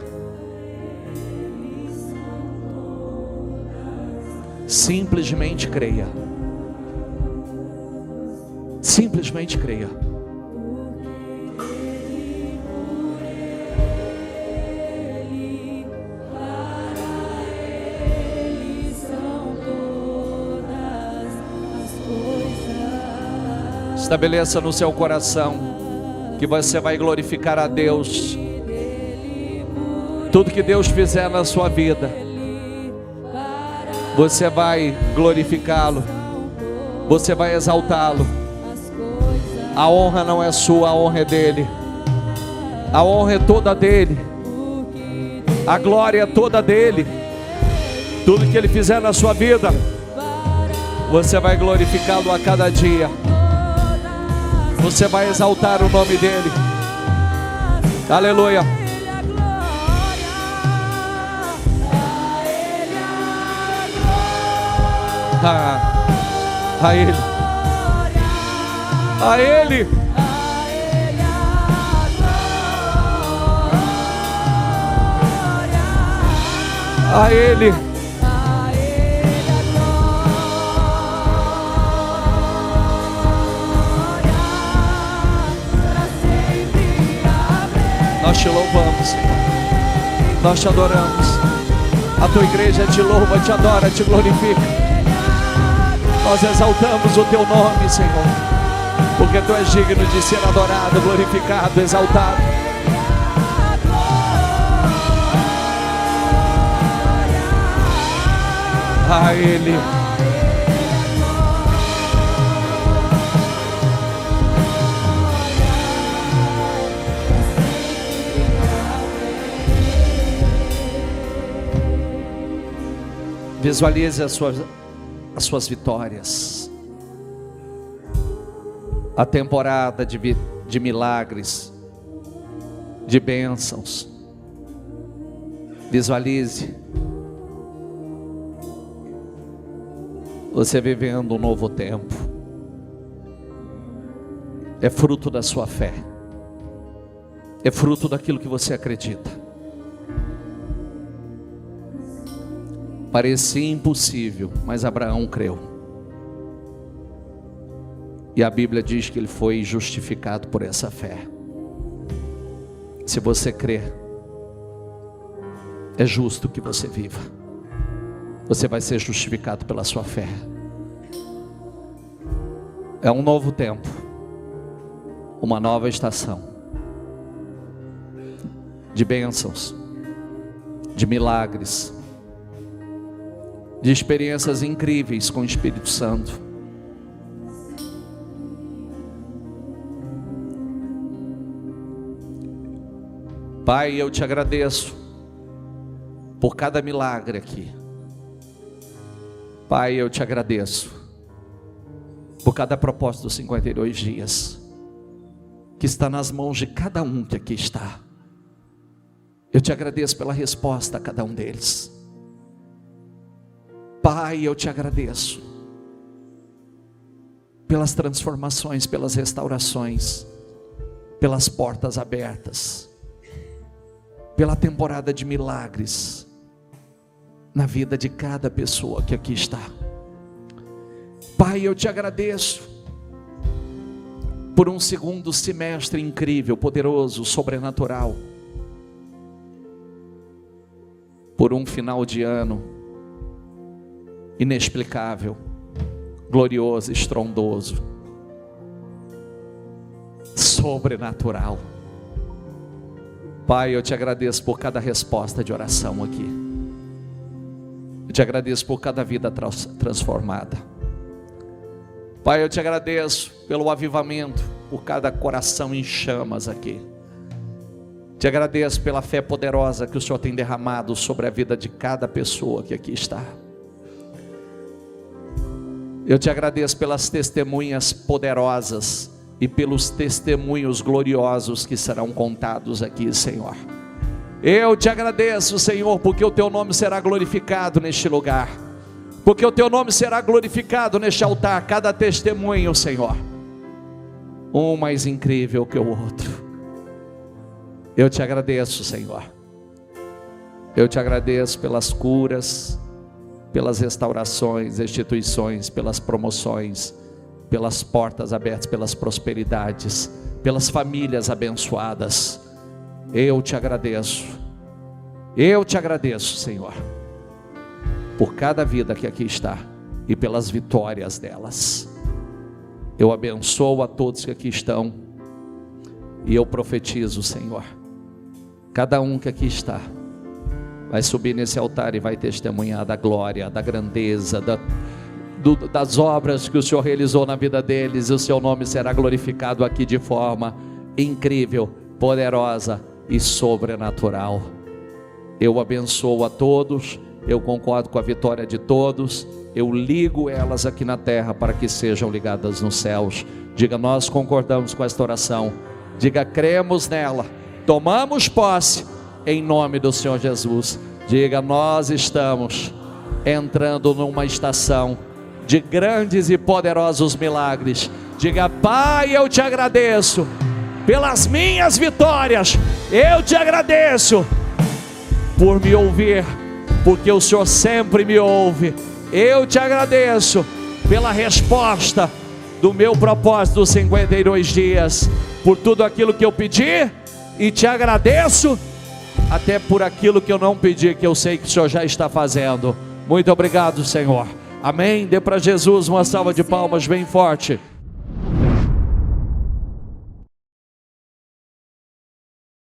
Simplesmente creia. Simplesmente creia. Estabeleça no seu coração que você vai glorificar a Deus. Tudo que Deus fizer na sua vida, você vai glorificá-lo, você vai exaltá-lo. A honra não é sua, a honra é dele. A honra é toda dele. A glória é toda dele. Tudo que ele fizer na sua vida, você vai glorificá-lo a cada dia. Você vai exaltar o nome dele. Aleluia. A Ele. A Ele. A Ele. Nós te louvamos, Senhor. Nós te adoramos. A tua igreja te louva, te adora, te glorifica. Nós exaltamos o teu nome, Senhor, porque tu és digno de ser adorado, glorificado, exaltado. A Ele. Visualize as suas vitórias. A temporada de milagres, de bênçãos. Visualize você vivendo um novo tempo. É fruto da sua fé. É fruto daquilo que você acredita. Parecia impossível, mas Abraão creu. E a Bíblia diz que ele foi justificado por essa fé. Se você crer, é justo que você viva. Você vai ser justificado pela sua fé. É um novo tempo, uma nova estação de bênçãos, de milagres, de experiências incríveis com o Espírito Santo. Pai, eu te agradeço por cada milagre aqui. Pai, eu te agradeço por cada propósito dos 52 dias, que está nas mãos de cada um que aqui está. Eu te agradeço pela resposta a cada um deles. Pai, eu te agradeço pelas transformações, pelas restaurações, pelas portas abertas, pela temporada de milagres na vida de cada pessoa que aqui está. Pai, eu te agradeço por um segundo semestre incrível, poderoso, sobrenatural, por um final de ano inexplicável, glorioso, estrondoso, sobrenatural. Pai, eu te agradeço por cada resposta de oração aqui. Eu te agradeço por cada vida transformada. Pai, eu te agradeço pelo avivamento, por cada coração em chamas aqui. Te agradeço pela fé poderosa que o Senhor tem derramado sobre a vida de cada pessoa que aqui está. Eu te agradeço pelas testemunhas poderosas e pelos testemunhos gloriosos que serão contados aqui, Senhor. Eu te agradeço, Senhor, porque o teu nome será glorificado neste lugar, porque o teu nome será glorificado neste altar. Cada testemunho, Senhor, um mais incrível que o outro. Eu te agradeço, Senhor. Eu te agradeço pelas curas, pelas restaurações, instituições, pelas promoções, pelas portas abertas, pelas prosperidades, pelas famílias abençoadas. Eu te agradeço. Eu te agradeço, Senhor, por cada vida que aqui está e pelas vitórias delas. Eu abençoo a todos que aqui estão e eu profetizo, Senhor, cada um que aqui está vai subir nesse altar e vai testemunhar da glória, da grandeza, das obras que o Senhor realizou na vida deles, e o seu nome será glorificado aqui de forma incrível, poderosa e sobrenatural. Eu abençoo a todos, eu concordo com a vitória de todos, eu ligo elas aqui na terra para que sejam ligadas nos céus. Diga, nós concordamos com esta oração. Diga, cremos nela, tomamos posse em nome do Senhor Jesus. Diga, nós estamos entrando numa estação de grandes e poderosos milagres. Diga, Pai, eu te agradeço pelas minhas vitórias. Eu te agradeço por me ouvir porque o Senhor sempre me ouve. Eu te agradeço pela resposta do meu propósito dos 52 dias, por tudo aquilo que eu pedi, e te agradeço até por aquilo que eu não pedi, que eu sei que o Senhor já está fazendo. Muito obrigado, Senhor. Amém. Dê para Jesus uma salva de palmas bem forte.